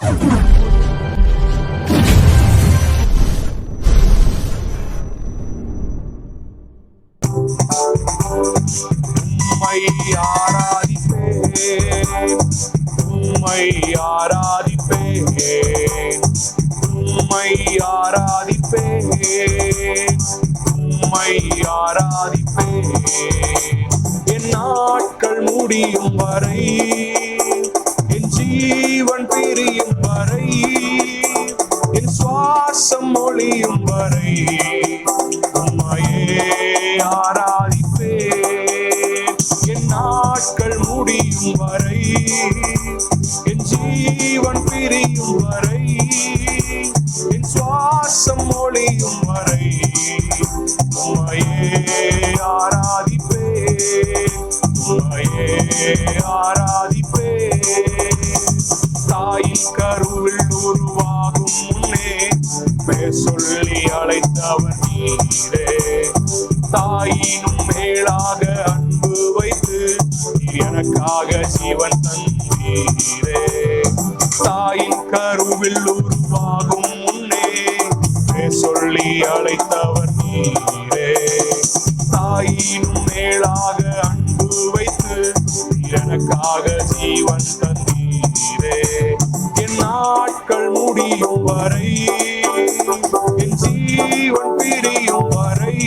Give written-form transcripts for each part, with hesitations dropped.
உம்மை ஆராதிப்பேன், உம்மை ஆராதிப்பேன், உம்மை ஆராதிப்பேன், உம்மை ஆராதிப்பேன். என் நாட்கள் முடியும் வரை, என் ஜீவன் பிரியும் வரை, என் சுவாசம் ஒளியும் வரை உம்மையே ஆராதிப்பேன். என் நாட்கள் முடியும் வரை, என் ஜீவன் பிரியும் வரை, என் சுவாசம் ஒளியும் வரை உம்மையே ஆராதிப்பேன், உம்மையே ஆராதிப்பேன். தாயின் கருவில் உருவாகும் முன்னே பேர் சொல்லி அழைத்தவர் நீரே. தாயினும் மேலாக அன்பு வைத்து எனக்காக ஜீவன் தந்தீரே. தாயின் கருவில் உருவாகும் முன்னே பேர் சொல்லி அழைத்தவர் நீரே. தாயினும் மேலாக அன்பு வைத்து எனக்காக ஜீவன் தந்தீரே. என் நாட்கள் முடியும் வரை, என் ஜீவன் பிரியும் வரை,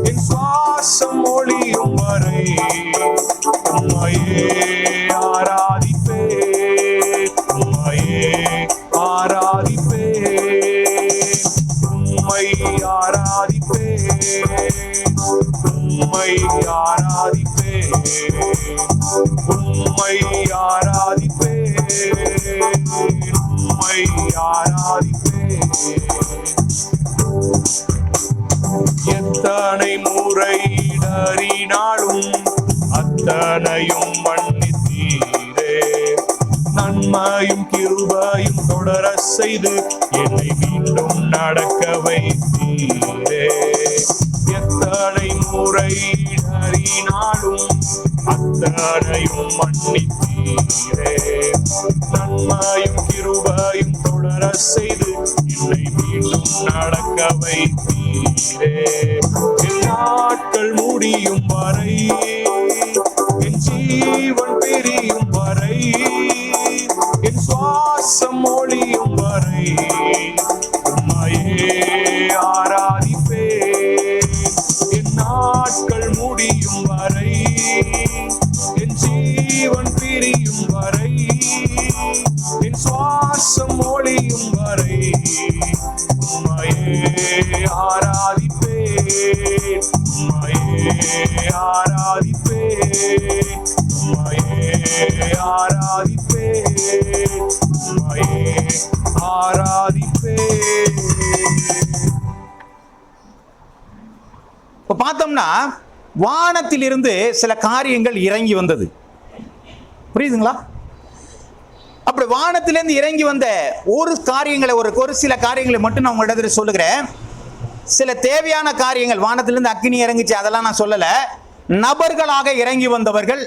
என் சுவாசம் ஒளியும் வரை உம்மையே ஆராதிப்பேன், உம்மையே ஆராதிப்பேன், உம்மை ஆராதிப்பேன், உம்மை ஆராதிப்பேன், உம்மை ஆராதிப்பேன், உம்மை ஆராதிப்பேன். எத்தனை முறை இடறினாலும் அத்தனையும் மன்னித்தீரே. நன்மையும் கிருபையும் தொடர செய்து என்னை மீண்டும் நடக்க வைத்தீரே. எத்தனை முறை இடறினாலும் அத்தனையும் மன்னித்தீரே. நன்மையும் கிருபையும் தொடர செய்து என்னை மீண்டும் நடக்க வைத்தீரே. என் நாட்கள் முடியும் வரை, என் ஜீவன் பிரியும் வரை, என் சுவாசம் ஒளியும் வரை உம்மையே ஆராதிப்பேன். என் நாட்கள் முடியும் வரை, என் ஜீவன் பிரியும் வரை, என் சுவாசம் ஒளியும் வரை உம்மையே ஆராதிப்பேன், உம்மையே ஆராதிப்பேன், உம்மையே ஆராதிப்பேன், உம்மையே ஆராதிப்பேன். இப்ப பார்த்தோம்னா வானத்திலிருந்து சில காரியங்கள் இறங்கி வந்தது. புரியுதுங்களா? அப்படி வானத்திலிருந்து இறங்கி வந்த ஒரு காரியங்களை ஒரு சில காரியங்களை மட்டும் நான் உங்களிடத்துல சொல்லுகிறேன். சில தேவையான காரியங்கள் வானத்திலிருந்து அக்கினி இறங்கிச்சு, அதெல்லாம் நான் சொல்லல. நபர்களாக இறங்கி வந்தவர்கள்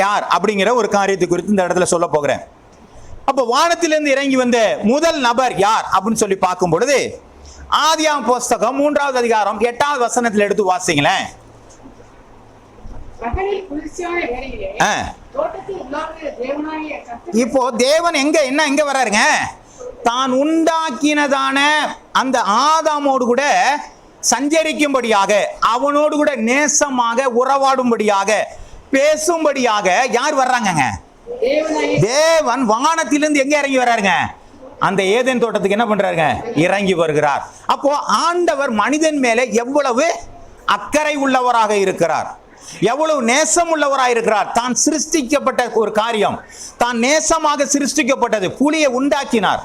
யார் அப்படிங்கிற ஒரு காரியத்தை குறித்து இந்த இடத்துல சொல்ல போகிறேன். அப்ப வானத்திலிருந்து இறங்கி வந்த முதல் நபர் யார் அப்படின்னு சொல்லி பார்க்கும் பொழுது, ஆதியாகமம் புஸ்தகம் 3வது அதிகாரம் 8வது வசனத்தில் எடுத்து வாசிங்களேன். இப்போ தேவன் எங்க வர்றாருங்க? தான் உண்டாக்கினதான அந்த ஆதாமோடு கூட சஞ்சரிக்கும்படியாக, அவனோடு கூட நேசமாக உறவாடும்படியாக, பேசும்படியாக யார் வர்றாங்க? தேவன் வானத்திலிருந்து எங்க இறங்கி வர்றாருங்க? அந்த ஏதேன் தோட்டத்துக்கு என்ன பண்றாருங்க? இறங்கி வருகிறார். அப்போ ஆண்டவர் மனிதன் மேலே எவ்வளவு அக்கறை உள்ளவராக இருக்கிறார், எவ்வளவு நேசம் உள்ளவராக இருக்கிறார். தான் சிருஷ்டிக்கப்பட்ட ஒரு காரியம், தான் நேசமாக சிருஷ்டிக்கப்பட்டது. புலியை உண்டாக்கினார்,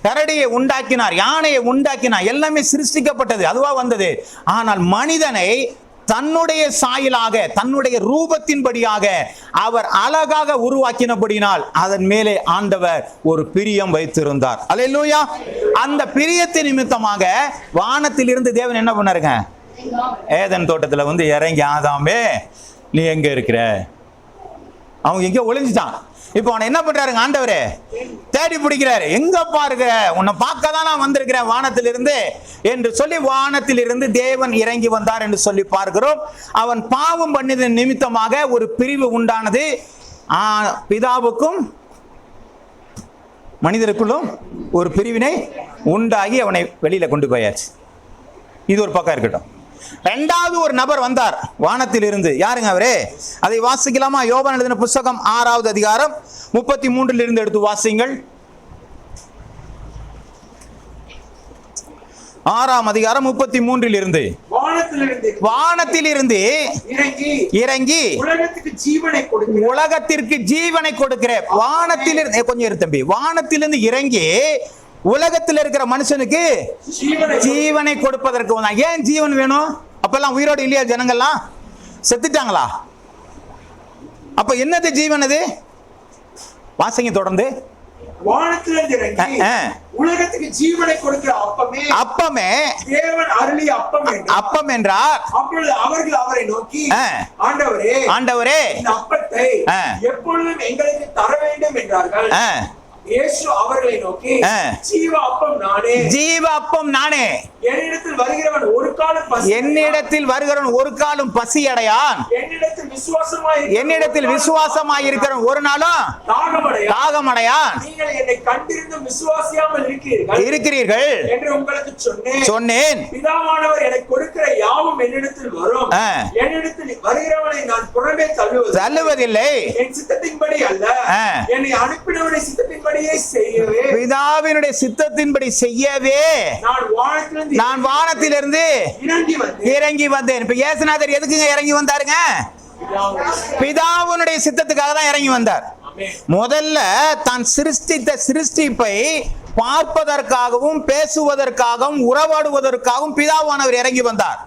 கரடியை உண்டாக்கினார், யானையை உண்டாக்கினார், எல்லாமே சிருஷ்டிக்கப்பட்டது, அதுவா வந்தது. ஆனால் மனிதனை தன்னுடைய சாயலாக, தன்னுடைய ரூபத்தின்படியாக அவர் அழகாக உருவாக்கினபடினால் அதன் மேலே ஆண்டவர் ஒரு பிரியம் வைத்திருந்தார். அல்லேலூயா. அந்த பிரியத்தின் நிமித்தமாக வானத்திலிருந்து தேவன் என்ன பண்ணாருங்க? ஏதேன் தோட்டத்தில் வந்து இறங்கி, ஆதாமே நீ எங்க இருக்கிற? அவங்க எங்க ஒளிஞ்சிட்டான். இப்போ அவனை என்ன பண்றாருங்க ஆண்டவரே? தேடி பிடிக்கிறாரு. எங்க பாருங்க, உன்னை பார்க்க தான் நான் வந்திருக்கிறேன் வானத்திலிருந்து என்று சொல்லி வானத்திலிருந்து தேவன் இறங்கி வந்தார் என்று சொல்லி பார்க்கிறோம். அவன் பாவம் பண்ணின நிமித்தமாக ஒரு பிரிவு உண்டானது. பிதாவுக்கும் மனிதருக்குள்ளும் ஒரு பிரிவினை உண்டாகி அவனை வெளியில கொண்டு போயாச்சு. இது ஒரு பக்கம் இருக்கட்டும். இரண்டாவது ஒரு நபர் வந்தார் வானத்தில் இருந்து. யாருங்க அவரே? அதை வாசிக்கலாமா? யோவான் எழுதின புத்தகம் 6வது அதிகாரம் 33 இருந்து எடுத்து வாசிங்கள். 6ஆம் அதிகாரம் 33 இருந்து. வானத்திலிருந்து இறங்கி உலகத்திற்கு ஜீவனை கொடுக்கிற வானத்திலிருந்து, கொஞ்சம் இரு தம்பி, வானத்திலிருந்து இறங்கி உலகத்தில் இருக்கிற மனுஷனுக்கு ஜீவனை கொடுப்பதற்கு வந்தான். ஏன் ஜீவன் வேணும்? அப்பெல்லாம் உயிரோடு இல்லையா? ஜனங்கள்லாம் செத்துட்டாங்களா? அப்ப என்னது ஜீவன்? அது வாசிங்க தொடர்ந்து. வானத்திலிருந்து இறங்கி உலகத்துக்கு ஜீவனை கொடுக்கிற அப்பமே, அப்பமே தேவன் அருளிய அப்பம் என்றார். அப்பொழுது அவர்கள் அவரை நோக்கி, ஆண்டவரே, ஆண்டவரே, இந்த அப்பத்தை எப்பொழுதும் எங்களுக்கு தர வேண்டும் என்றார்கள். இயேசு அவர்களை நோக்கி, ஜீவ அப்பம் நானே, ஜீவ அப்பம் நானே. என்னிடத்தில் வருகிறவன் ஒரு காலும் பசி அடையான். என்னிடத்தில் விசுவாசமாய் இருக்கிறவன் ஒரு நாளும் தாகமடையான். நீங்கள் என்னை கண்டிருந்தும் விசுவாசியாமல் இருக்கிறீர்கள் என்று உங்களுக்கு சொன்னேன். பிதாவானவர் எனக்கு கொடுக்கிற யாவும் என்னிடத்தில் வரும். என்னிடத்தில் வருகிறவனை நான் புறமே தள்ளுவதில்லை. என் சித்தத்தின்படி அல்ல, என்னை அனுப்பினவருடைய சித்தத்தின்படியே செய்யவே, பிதாவினுடைய சித்தத்தின்படி செய்யவே நான் வானத்திலிருந்து இறங்கி வந்தேன். இப்ப இயேசுநாதர் எதுக்குங்க இறங்கி வந்தாருங்க? பிதாவினுடைய சித்தத்துக்காக தான் இறங்கி வந்தார். முதல்ல தான் சிருஷ்டித்த சிருஷ்டிப்பை பார்ப்பதற்காகவும் பேசுவதற்காகவும் உறவாடுவதற்காகவும் பிதாவானவர் இறங்கி வந்தார்.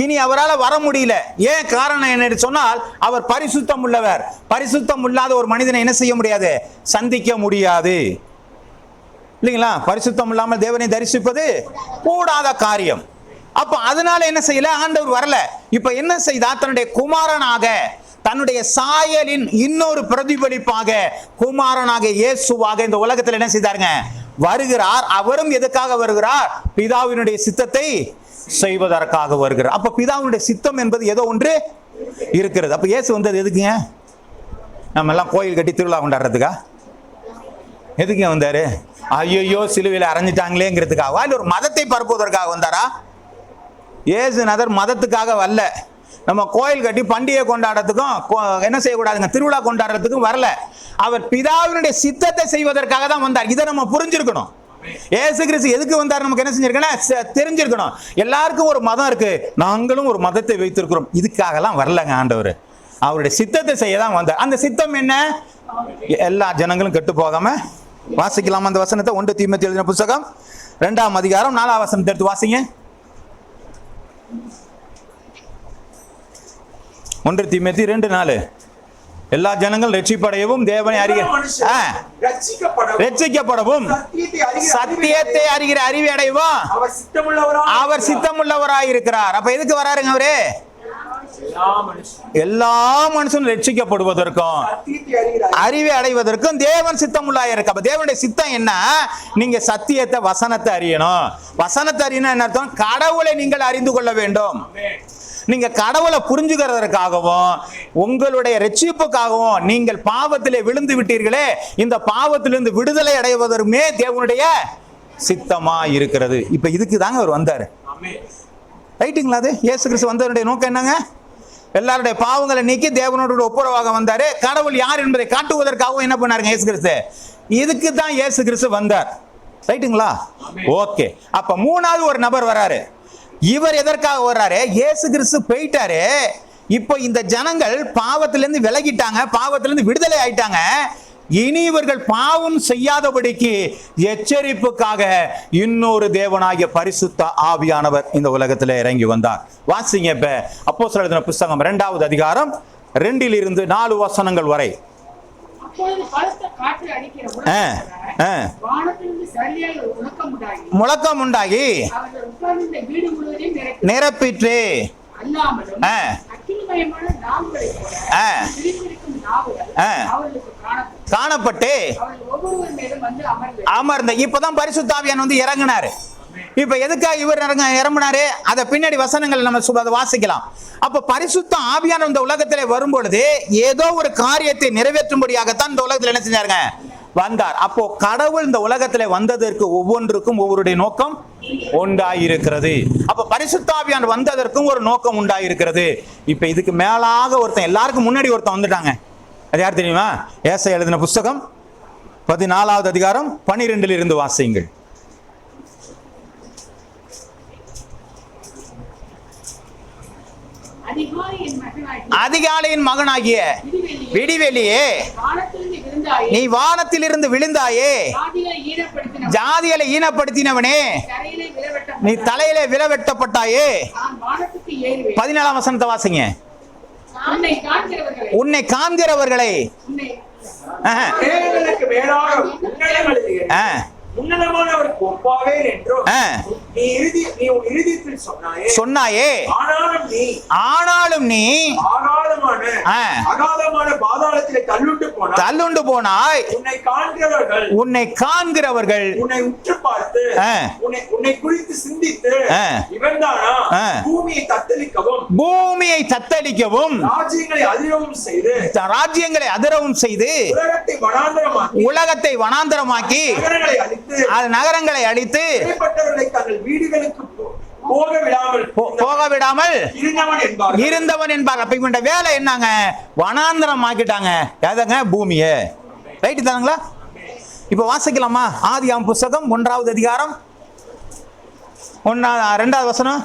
இனி அவரால் வர முடியல. ஏன் காரணம் என்ன சொன்னால், அவர் பரிசுத்தம் உள்ளவர். பரிசுத்தம் இல்லாத ஒரு மனிதனை என்ன செய்ய முடியாது? சந்திக்க முடியாது இல்லைங்களா? பரிசுத்தம் இல்லாமல் தேவனை தரிசிப்பது கூடாத காரியம். அப்ப அதனால என்ன செய்யல? ஆண்டவர் வரல. இப்ப என்ன செய்தா? தன்னுடைய குமாரனாக, தன்னுடைய சாயலின் இன்னொரு பிரதிபலிப்பாக, குமாரனாக இயேசுவாக இந்த உலகத்தில் என்ன செய்தாருங்க? வருகிறார். அவரும் எதுக்காக வருகிறார்? பிதாவினுடைய சித்தத்தை செய்வதற்காக வருகிறார். அப்ப பிதாவினுடைய சித்தம் என்பது ஏதோ ஒன்று இருக்கிறது. அப்ப இயேசு வந்தது எதுக்குங்க? நம்ம எல்லாம் கோயில் கட்டி திருவிழா கொண்டாடுறதுக்கா? எதுக்கு வந்தாரு? ஐயோ சிலுவையில் அரைஞ்சிட்டாங்களேங்கிறதுக்காக, இல்ல ஒரு மதத்தை பரப்புவதற்காக வந்தாரா? இயேசுநாதர் மதத்துக்காக வரல. நம்ம கோயில் கட்டி பண்டிகை கொண்டாடுறதுக்கும் என்ன செய்யக்கூடாதுங்க? திருவிழா கொண்டாடுறதுக்கும் வரல. அவர் பிதாவினுடைய சித்தத்தை செய்வதற்காக தான் வந்தார். இதை நம்ம புரிஞ்சிருக்கணும். இயேசு கிறிஸ்து எதுக்கு வந்தார் நமக்கு என்ன செஞ்சிருக்கணும்? தெரிஞ்சிருக்கணும். எல்லாருக்கும் ஒரு மதம் இருக்கு, நாங்களும் ஒரு மதத்தை வைத்திருக்கிறோம். இதுக்காகலாம் வரலங்க ஆண்டவர். அவருடைய சித்தத்தை செய்ய தான் வந்தார். அந்த சித்தம் என்ன? எல்லா ஜனங்களும் கெட்டு போகாம. வாசிக்கலாம் அந்த வசனத்தை. 1 தீமோத்தேயு எழுதின புத்தகம் 2ஆம் அதிகாரம் 4ஆம் வசனத்தை எடுத்து வாசிங்க. 1 தீமோத்தேயு 2:4. எல்லா ஜனங்களும் ரட்சிப்படையவும் தேவனை ரட்சிக்கப்படவும் சத்தியத்தை அறிகிற அறிவை அடையவும் அவர் சித்தமுள்ளவராய் இருக்கிறார். அப்ப எதுக்கு வராருங்க அவரு? எல்லா மனுஷனும் ரட்சிக்கப்படுவதற்கும் அறிவை அடைவதற்கும் தேவன் சித்தம் உள்ளாய் இருக்கு. அப்ப தேவனுடைய சித்தம் என்ன? நீங்க சத்தியத்தை, வசனத்தை அறியணும். வசனத்தை அறியணும் என்ன அர்த்தம்? கடவுளை நீங்கள் அறிந்து கொள்ள வேண்டும். நீங்க கடவுளை புரிஞ்சுக்கிறதற்காகவும் உங்களுடைய ரட்சிப்புக்காகவும், நீங்கள் பாவத்திலே விழுந்து விட்டீர்களே, இந்த பாவத்திலிருந்து விடுதலை அடைவதற்குமே தேவனுடைய சித்தமா இருக்கிறது. இப்ப இதுக்கு தாங்க அவர் வந்தாரு. ரைட்டுங்களா? அது இயேசு கிறிஸ்து வந்தவருடைய நோக்கம் என்னங்க? எல்லாருடைய பாவங்களை நீக்கி தேவனோட ஒப்புரவாக வந்தாரு. கடவுள் யார் என்பதை காட்டுவதற்காகவும் என்ன பண்ணாருங்க இயேசு கிறிஸ்து? இதுக்கு தான் இயேசு கிறிஸ்து வந்தார். ரைட்டுங்களா? ஓகே. அப்ப 3வது ஒரு நபர் வராரு. இவர் எதற்காக வர்றாரு? இயேசு கிறிஸ்து போயிட்டாரு. இப்போ இந்த ஜனங்கள் பாவத்திலிருந்து விலகிட்டாங்க, பாவத்திலிருந்து விடுதலை ஆயிட்டாங்க. இனி இவர்கள் பாவம் செய்யாதபடிக்கு எச்சரிப்புக்காக இன்னொரு தேவனாகிய பரிசுத்த ஆவியானவர் இந்த உலகத்தில் இறங்கி வந்தார். வாசிங்க இப்ப அப்போஸ்தலர் எழுதின புத்தகம் 2ஆவது அதிகாரம் 2 4 வசனங்கள் வரை. முழக்கம் உண்டாகி நிரப்பிற்று. காணப்பட்டு அவர்கள் ஒவ்வொருவர் மேலும் வந்து அமர்ந்த. இப்பதான் பரிசுத்த ஆவியானவர் வந்து இறங்கினாரு. இப்ப எதுக்காக இவர் இறங்கினாரு? அதை பின்னாடி வசனங்கள் நம்ம அதை வாசிக்கலாம். அப்ப பரிசுத்த ஆவியானவர் இந்த உலகத்திலே வரும்பொழுது ஏதோ ஒரு காரியத்தை நிறைவேற்றும்படியாகத்தான் இந்த உலகத்தில் என்ன செஞ்சாருங்க? வந்தார். அப்போ கடவுள் இந்த உலகத்திலே வந்ததற்கு ஒவ்வொன்றுக்கும் ஒவ்வொருடைய நோக்கம் உண்டாயிருக்கிறது. அப்ப பரிசுத்த ஆவியானவர் வந்ததற்கும் ஒரு நோக்கம் உண்டாயிருக்கிறது. இப்ப இதுக்கு மேலாக ஒருத்தன், எல்லாருக்கும் முன்னாடி ஒருத்தன் வந்துட்டாங்க. அது யார் தெரியுமா? ஏசாயா எழுதின புஸ்தகம் 14வது அதிகாரம் 12 இருந்து வாசியுங்கள். அதிகாலையின் மகனாகிய விடிவெளியே, நீ வானத்திலிருந்து விழுந்தாயே, ஜாதிகளை ஈனப்படுத்தினவனே, நீ தலையிலே விலவெட்டப்பட்டாயே. 14ஆம் வசனத்தை வாசிங்க. உன்னை காண்கிறவர்களை சொன்னாயே, ஆனாலும் நீ தள்ளுண்டு போனாய். உன்னை காண்கிறவர்கள் உன்னை உற்று பார்த்து உன்னை குறித்து சிந்தித்து பூமியை தத்தளிக்கவும் ராஜ்யங்களை அதிரவும் செய்து உலகத்தை வனாந்தரமாக்கி அது நகரங்களை அழித்து போக விடாமல் இருந்தவன் என்பார். அப்ப இவன் வேலை என்னங்க? வனாந்தரம் ஆக்கிட்டாங்க. எதங்க? பூமியை. ரைட்டு தானுங்களா? இப்ப வாசிக்கலாமா? ஆதியாகமம் புஸ்தகம் 1வது அதிகாரம் 2வது வசனம்.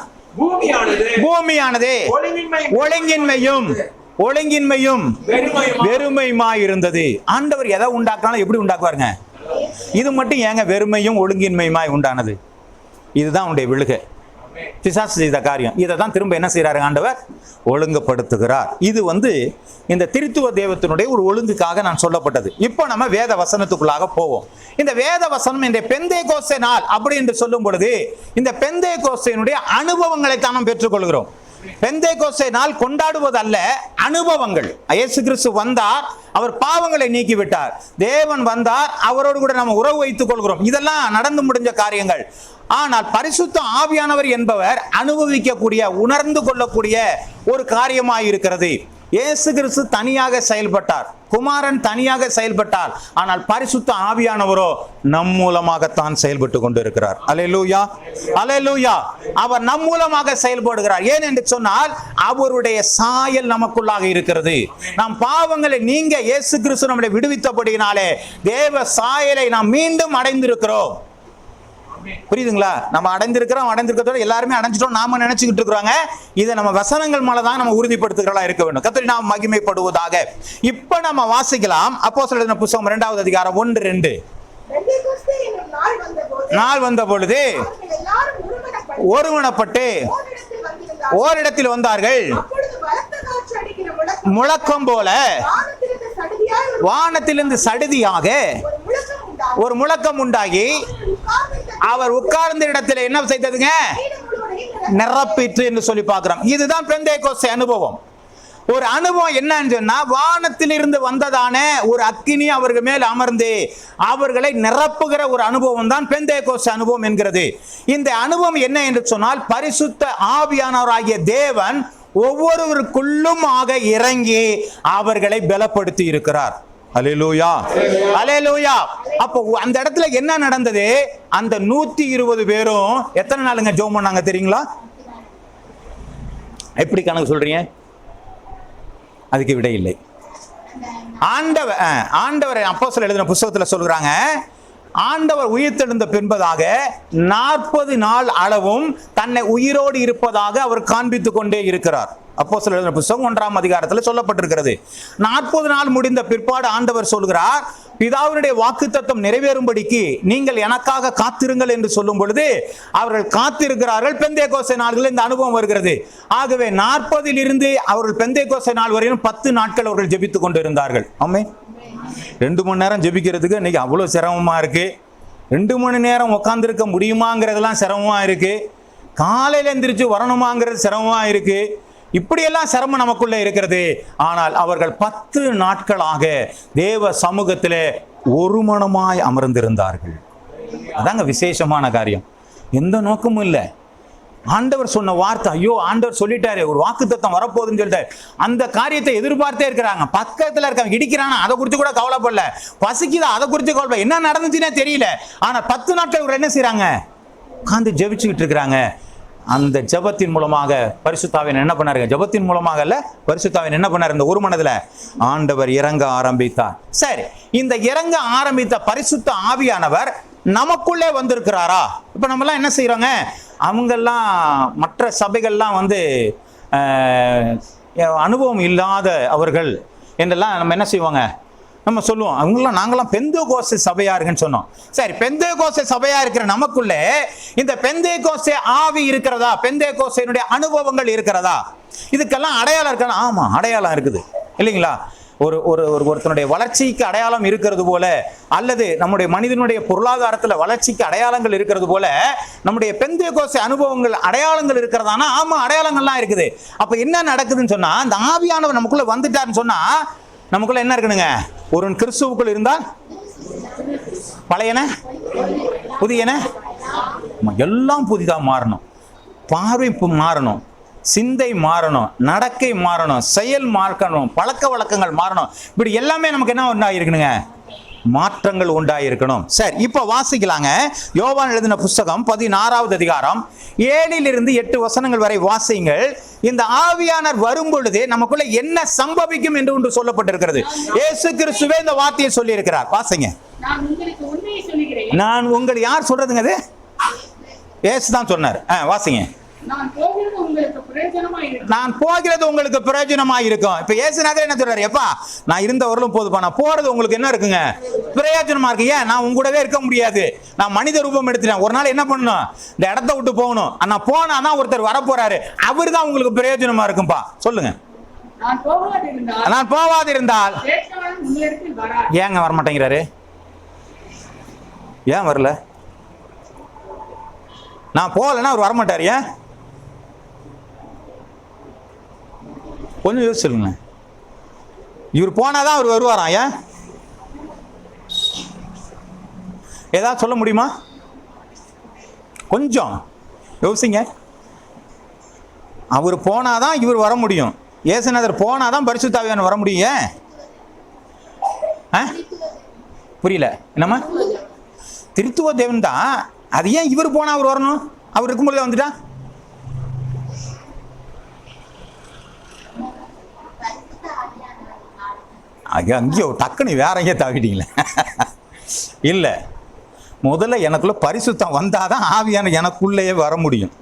பூமியானது ஒழுங்கின்மையும் வெறுமையுமாய் இருந்தது. ஆண்டவர் எதை உண்டாக்குனாலும் எப்படி உண்டாக்குவாருங்க? இது மட்டும் ஏங்க வெறுமையும் ஒழுங்கின்மையுமாய் உண்டானது? இதுதான் உடைய விழுகை. பிசாசு செய்த காரியம். இதை தான் திரும்ப என்ன செய்யறாரு? ஆண்டவர் ஒழுங்குபடுத்துகிறார். இது இந்த திருத்துவ தேவத்தினுடைய ஒரு ஒழுங்குக்காக நான் சொல்லப்பட்டது. இப்போ நம்ம வேத வசனத்துக்குள்ளாக போவோம். இந்த வேத வசனம் இந்த பெந்தேகோஸ்தே நாள் அப்படி என்று சொல்லும் பொழுது இந்த பெந்தேகோஸ்தேனுடைய அனுபவங்களை தான் நாம் பெற்றுக்கொள்கிறோம். பெந்தேகோஸ்தே நாள் கொண்டாடுவது அல்ல, அனுபவங்கள். இயேசு கிறிஸ்து வந்தார், அவர் பாவங்களை நீக்கிவிட்டார். தேவன் வந்தார், அவரோடு கூட நம்ம உறவு வைத்துக் கொள்கிறோம். இதெல்லாம் நடந்து முடிஞ்ச காரியங்கள். ஆனால் பரிசுத்த ஆவியானவர் என்பவர் அனுபவிக்கக்கூடிய, உணர்ந்து கொள்ளக்கூடிய ஒரு காரியமாய் இருக்கிறது. இயேசு கிறிஸ்து தனியாக செயல்பட்டார், குமாரன் தனியாக செயல்பட்டார். ஆனால் பரிசுத்த ஆவியானவரோ நம் மூலமாகத்தான் செயல்பட்டு கொண்டிருக்கிறார். அல்லேலூயா, அல்லேலூயா. அவர் நம் மூலமாக செயல்படுகிறார். ஏன் என்று சொன்னால் அவருடைய சாயல் நமக்குள்ளாக இருக்கிறது. நாம் பாவங்களை நீங்க இயேசு கிறிஸ்து நம்மை விடுவித்தபடியினாலே தேவ சாயலை நாம் மீண்டும் அடைந்திருக்கிறோம். புரியுதுங்களா? நம்ம அடைந்திருக்கிறதோட எல்லாருமே அடைஞ்சிட்டோம் நாம நினைச்சுக்கிட்டு இருக்கிறாங்க. இதை நம்ம வசனங்கள் மேலதான் நம்ம உறுதிப்படுத்துகிறதா இருக்க வேண்டும். கர்த்தர் நாம் மகிமைப்படுவதாக. இப்ப நம்ம வாசிக்கலாம் அப்போஸ்தலர் எழுதின புத்தகம் 2வது அதிகாரம் 1-2. நாள் வந்த பொழுது ஒருமனப்பட்டு ஓரிடத்தில் வந்தார்கள். முழக்கம் போல வானத்திலிருந்து சடுதியாக ஒரு முழக்கம் உண்டாகி அவர் உட்கார்ந்த இடத்துல என்ன செய்ததுங்க? நிரப்பிற்று என்று சொல்லி பார்க்கிறோம். இதுதான் பெந்தேகோஸ்தே அனுபவம். ஒரு அனுபவம் என்னன்னு சொன்னா, வானத்திலிருந்து வந்ததான ஒரு அக்கினி அவர்கள் மேல் அமர்ந்து அவர்களை நிரப்புகிற ஒரு அனுபவம் தான் பெந்தேகோஸ்தே அனுபவம் என்கிறது. இந்த அனுபவம் என்ன என்று சொன்னால், பரிசுத்த ஆவியானவராகிய தேவன் ஒவ்வொருவருக்குள்ளும் இறங்கி அவர்களை பலப்படுத்தி இருக்கிறார். அல்லேலூயா, அல்லேலூயா. அப்போ அந்த இடத்துல என்ன நடந்தது? அந்த 120 பேரும் எத்தனை நாளுங்க ஜெபம் பண்ணாங்க தெரியுங்களா? எப்படி கணக்கு சொல்றீங்க? அதுக்கு விடை இல்லை. ஆண்டவர் அப்போஸ்தலர் எழுதின புத்தகத்தில் சொல்றாங்க, ஆண்டவர் உயிர்த்தெழுந்த பின்பதாக 40 நாள் அளவும் தன்னை உயிரோடு இருப்பதாக அவர் காண்பித்துக் கொண்டே இருக்கிறார். அப்போஸ்தலர் எழுதின புத்தகம் 1ஆம் அதிகாரத்தில் சொல்லப்பட்டிருக்கிறது. 40 நாள் முடிந்த பிற்பாடு ஆண்டவர் சொல்கிறார், பிதாவினுடைய வாக்குத்தத்தம் நிறைவேறும்படிக்கு நீங்கள் எனக்காக காத்திருங்கள் என்று சொல்லும் பொழுது அவர்கள் காத்திருக்கிறார்கள். பெந்தேகோஸ்தே நாள்களில் இந்த அனுபவம் வருகிறது. ஆகவே 40 இருந்து அவர்கள் பெந்தேகோஸ்தே நாள் வரையும் 10 நாட்கள் அவர்கள் ஜெபித்துக் கொண்டிருந்தார்கள். ஆமென். 2 மணி நேரம் ஜெபிக்கிறதுக்கு இன்னைக்கு அவ்வளவு சிரமமா இருக்கு. 2 மணி நேரம் உட்கார்ந்திருக்க முடியுமாங்கிறதெல்லாம் சிரமமா இருக்கு. காலையில எந்திரிச்சு வரணுமாங்கிறது சிரமமா இருக்கு. இப்படியெல்லாம் சிரமம் நமக்குள்ள இருக்கிறது. ஆனால் அவர்கள் 10 நாட்களாக தேவ சமூகத்திலே ஒரு மனமாய் அமர்ந்திருந்தார்கள். அதாங்க விசேஷமான காரியம். எந்த நோக்கமும் இல்லை. ஆண்டவர் சொன்ன வார்த்தை, ஐயோ ஆண்டவர் சொல்லிட்டாரு, ஒரு வாக்குத்தத்தம் வரப்போகுதுன்னு சொல்லிட்டாரு, அந்த காரியத்தை எதிர்பார்த்தே இருக்கிறாங்க. பக்கத்துல இருக்காங்க, இடிக்கிறானா அதை குறித்து கூட கவலைப்படல, பசிக்குதா அதை குறித்து கவலைப்படல, என்ன நடந்துச்சுன்னே தெரியல. ஆனா 10 நாட்கள் இவர் என்ன செய்யறாங்க? உட்கார்ந்து ஜெபிச்சுக்கிட்டு இருக்கிறாங்க. அந்த ஜெபத்தின் மூலமாக பரிசுத்தாவியன் என்ன பண்ணாருங்க? ஜெபத்தின் மூலமாக அல்ல, பரிசுத்தாவியன் என்ன பண்ணாரு? இந்த ஒரு மனதுல ஆண்டவர் இறங்க ஆரம்பித்தார். சரி, இந்த இறங்க ஆரம்பித்த பரிசுத்த ஆவியானவர் நமக்குள்ளே வந்திருக்கிறாரா? இப்ப நம்ம எல்லாம் என்ன செய்யறோங்க? அவங்கெல்லாம் மற்ற சபைகள்லாம் அனுபவம் இல்லாத அவர்கள் என்றெல்லாம் நம்ம என்ன செய்வாங்க? நம்ம சொல்லுவோம், அவங்களாம் நாங்களாம் பெந்தேகோஸ்தே சபையா இருக்குன்னு சொன்னோம். சரி, பெந்தேகோஸ்தே சபையா இருக்கிற நமக்குள்ளே இந்த பெந்தேகோஸ்தே ஆவி இருக்கிறதா? பெந்தேகோஸ்தேனுடைய அனுபவங்கள் இருக்கிறதா? இதுக்கெல்லாம் அடையாளம் இருக்கா? ஆமா, அடையாளம் இருக்குது இல்லைங்களா? ஒருத்தனுடைய வளர்ச்சிக்கு அடையாளம் இருக்கிறது போல, அல்லது நம்முடைய மனிதனுடைய பொருளாதாரத்துல வளர்ச்சிக்கு அடையாளங்கள் இருக்கிறது போல, நம்முடைய பெந்தேகோஸ்தே அனுபவங்கள் அடையாளங்கள் இருக்கிறதானா? ஆமா, அடையாளங்கள்லாம் இருக்குது. அப்ப என்ன நடக்குதுன்னு சொன்னா, இந்த ஆவியானவர் நமக்குள்ள வந்துட்டாருன்னு சொன்னா நமக்குள்ள என்ன இருக்கணுங்க? ஒருவன் கிறிஸ்துவுக்குள் இருந்தால் பழையன புதியன எல்லாம் புதிதா மாறணும். பார்வை மாறணும், சிந்தை மாறணும், நடக்கை மாறணும், செயல் மாறணும், பழக்க வழக்கங்கள் மாறணும். இப்படி எல்லாமே நமக்கு என்ன உண்டாயிருக்கணுங்க? மாற்றங்கள் உண்டாயிருக்கணும். சரி, இப்ப வாசிக்கலாங்க. யோவான் எழுதின புஸ்தகம் 16வது அதிகாரம் 7 to 8 வசனங்கள் வரை வாசியுங்கள். இந்த ஆவியானவர் வரும் பொழுது நமக்குள்ள என்ன சம்பவிக்கும் என்று ஒன்று சொல்லப்பட்டிருக்கிறது. இயேசு கிறிஸ்துவே இந்த வார்த்தையை சொல்லி இருக்கிறார். வாசிங்க. நான் உங்களை யார் சொல்றதுங்க? அது இயேசு தான் சொன்னார். வாசிங்க. நான் போகிறது உங்களுக்கு பிரயோஜனமா இருக்கும். இப்ப இயேசுநாதர் என்ன சொல்றாரு? எப்பா, நான் இருந்தவர்களும் போதுப்பா, நான் போறது உங்களுக்கு என்ன இருக்குங்க? பிரயோஜனமா இருக்கு. ஏன்? நான் உங்க கூடவே இருக்க முடியாது, நான் மனித ரூபம் எடுத்துட்டேன். ஒரு நாள் என்ன பண்ணணும்? இந்த இடத்த விட்டு போகணும். நான் போனாதான் ஒருத்தர் வர போறாரு, அவரு தான் உங்களுக்கு பிரயோஜனமா இருக்கும்பா. சொல்லுங்க. நான் போவாதிருந்தால் ஏங்க வரமாட்டேங்கிறாரு? ஏன் வரல? நான் போகலன்னா அவர் வரமாட்டாரு. ஏன்? கொஞ்சம் யோசிச்சு சொல்லுங்க. இவர் போனாதான் அவர் வருவாராம். ஏன்? ஏதாவது சொல்ல முடியுமா? கொஞ்சம் யோசிங்க. அவர் போனாதான் இவர் வர முடியும். இயேசுநாதர் போனாதான் பரிசுத்த ஆவியானவர் வர முடியும். ஏன்? புரியல. என்னம்மா? திருத்துவ தேவன் தான். அது ஏன் இவர் போனா அவர் வரணும்? அவர் இருக்கும்போது வந்துட்டா அங்கேயோ டக்குன்னு வேற எங்கேயே தாக்கிட்டீங்களே. இல்லை, முதல்ல எனக்குள்ள பரிசுத்தம் வந்தாதான் ஆவியான எனக்குள்ளேயே வர முடியும்.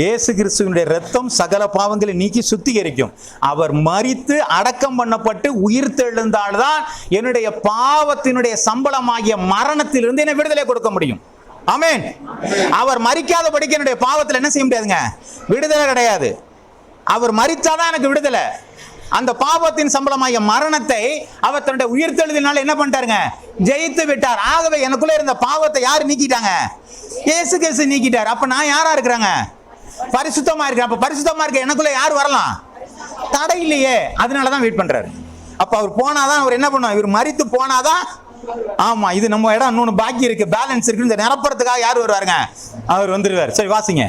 இயேசு கிறிஸ்துவினுடைய இரத்தம் சகல பாவங்களை நீக்கி சுத்திகரிக்கும். அவர் மரித்து அடக்கம் பண்ணப்பட்டு உயிர் தெழுந்தால்தான் என்னுடைய பாவத்தினுடைய சம்பளமாகிய மரணத்திலிருந்து என்னை விடுதலை கொடுக்க முடியும். ஆமென். அவர் மரிக்காதபடிக்கு என்னுடைய பாவத்தில் என்ன செய்ய முடியாதுங்க? விடுதலை கிடையாது. அவர் மரித்தாதான் எனக்கு விடுதலை. அந்த பாவத்தின் சம்பளமாகிய மரணத்தை அவர் தன்னுடைய உயிர்த்தெழுதினால என்ன பண்ணிட்டாருங்க? ஜெயித்து விட்டார். ஆகவே எனக்குள்ள இருந்த பாவத்தை யார் நீக்கிட்டாங்க? இயேசு கிறிஸ்து நீக்கிட்டார். அப்ப நான் யாரா இருக்கிறாங்க? பரிசுத்தமா இருக்கிறேன். அப்ப பரிசுத்தமா இருக்க எனக்குள்ள யார் வரலாம்? தடை இல்லையே. அதனாலதான் வெயிட் பண்றாரு. அப்ப அவர் போனாதான் அவர் என்ன பண்ணுவார்? இவர் மரித்து போனாதான். ஆமா, இது நம்ம இடம் இன்னொன்னு பாக்கி இருக்கு, பேலன்ஸ் இருக்கு. இந்த நிரப்புறதுக்காக யார் வருவாருங்க? அவர் வந்துருவார். சரி, வாசிங்க.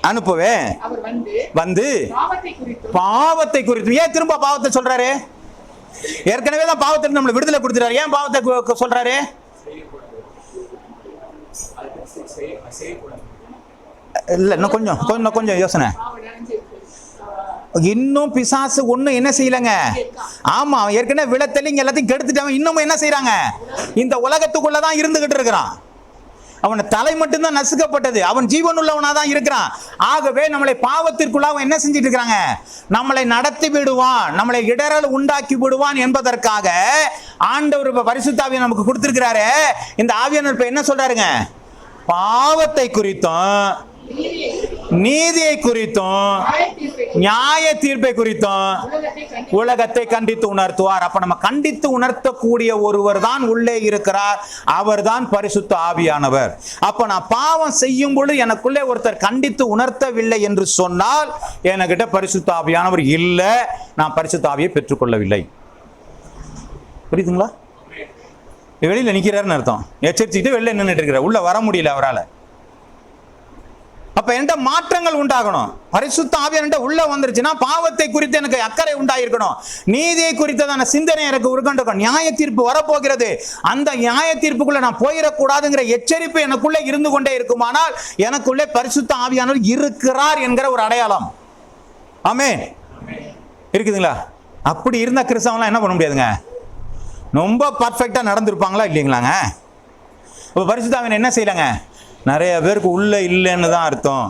அனுப்புவேன். வந்து பாவத்தை குறித்து. ஏன் திரும்ப பாவத்தை சொல்றாரு? ஏற்கனவே தான் பாவத்தை நம்மளை விடுதலை கொடுத்துறாரு. ஏன் பாவத்தை சொல்றாரு? இல்ல, இன்னும் கொஞ்சம் யோசனை. இன்னும் பிசாசு ஒன்னும் என்ன செய்யலங்க? ஆமா, ஏற்கனவே விழத்தெளிங்க எல்லாத்தையும் கெடுத்துட்டாங்க. இன்னமும் என்ன செய்யறாங்க? இந்த உலகத்துக்குள்ளதான் இருந்துகிட்டு இருக்கிறான். அவன் தலை மட்டும்தான் நசுக்கப்பட்டது. அவன் ஜீவன் உள்ளவனா தான் இருக்கிறான். ஆகவே நம்மளை பாவத்திற்குள்ள அவன் என்ன செஞ்சிட்டு இருக்கிறாங்க? நம்மளை நடத்தி விடுவான், நம்மளை இடரல் உண்டாக்கி விடுவான் என்பதற்காக ஆண்டவர் பரிசுத்த ஆவியை நமக்கு கொடுத்திருக்கிறாரு. இந்த ஆவியானவர் என்ன சொல்றாருங்க? பாவத்தை குறித்தும் நீதியை குறித்தும் நியாய தீர்ப்பை குறித்தும் உலகத்தை கண்டித்து உணர்த்துவார். அப்ப நம்ம கண்டித்து உணர்த்தக்கூடிய ஒருவர் தான் உள்ளே இருக்கிறார், அவர் தான் பரிசுத்த ஆவியானவர். அப்ப நான் பாவம் செய்யும் பொழுது எனக்குள்ளே ஒருத்தர் கண்டித்து உணர்த்தவில்லை என்று சொன்னால் என்கிட்ட பரிசுத்த ஆவியானவர் இல்லை, நான் பரிசுத்த ஆவியை பெற்றுக்கொள்ளவில்லை. புரியுதுங்களா? வெளியில நிக்கிறாருன்னு அர்த்தம். எச்சரிச்சுட்டு வெளில நின்றுட்டு இருக்கிறார், உள்ள வர முடியல அவரால். அப்ப என்கிட்ட மாற்றங்கள் உண்டாகணும். பரிசுத்த ஆவியானவர்கிட்ட உள்ள வந்துருச்சுன்னா பாவத்தை குறித்து எனக்கு அக்கறை உண்டாயிருக்கணும், நீதியை குறித்ததான சிந்தனை எனக்கு இருக்கணும். நியாய தீர்ப்பு வரப்போகிறது, அந்த நியாய தீர்ப்புக்குள்ள நான் போயிடக்கூடாதுங்கிற எச்சரிப்பு எனக்குள்ளே இருந்து கொண்டே இருக்குமானால் எனக்குள்ளே பரிசுத்த ஆவியானவர் இருக்கிறார் என்கிற ஒரு அடையாளம். ஆமென். இருக்குதுங்களா? அப்படி இருந்த கிறிஸ்தவன்லாம் என்ன பண்ண முடியாதுங்க, ரொம்ப பர்ஃபெக்டா நடந்திருப்பாங்களா இல்லைங்களாங்க? இப்போ பரிசுத்த ஆவியானவர் என்ன செய்யலாங்க, நிறைய பேருக்கு உள்ள இல்லைன்னு தான் அர்த்தம்.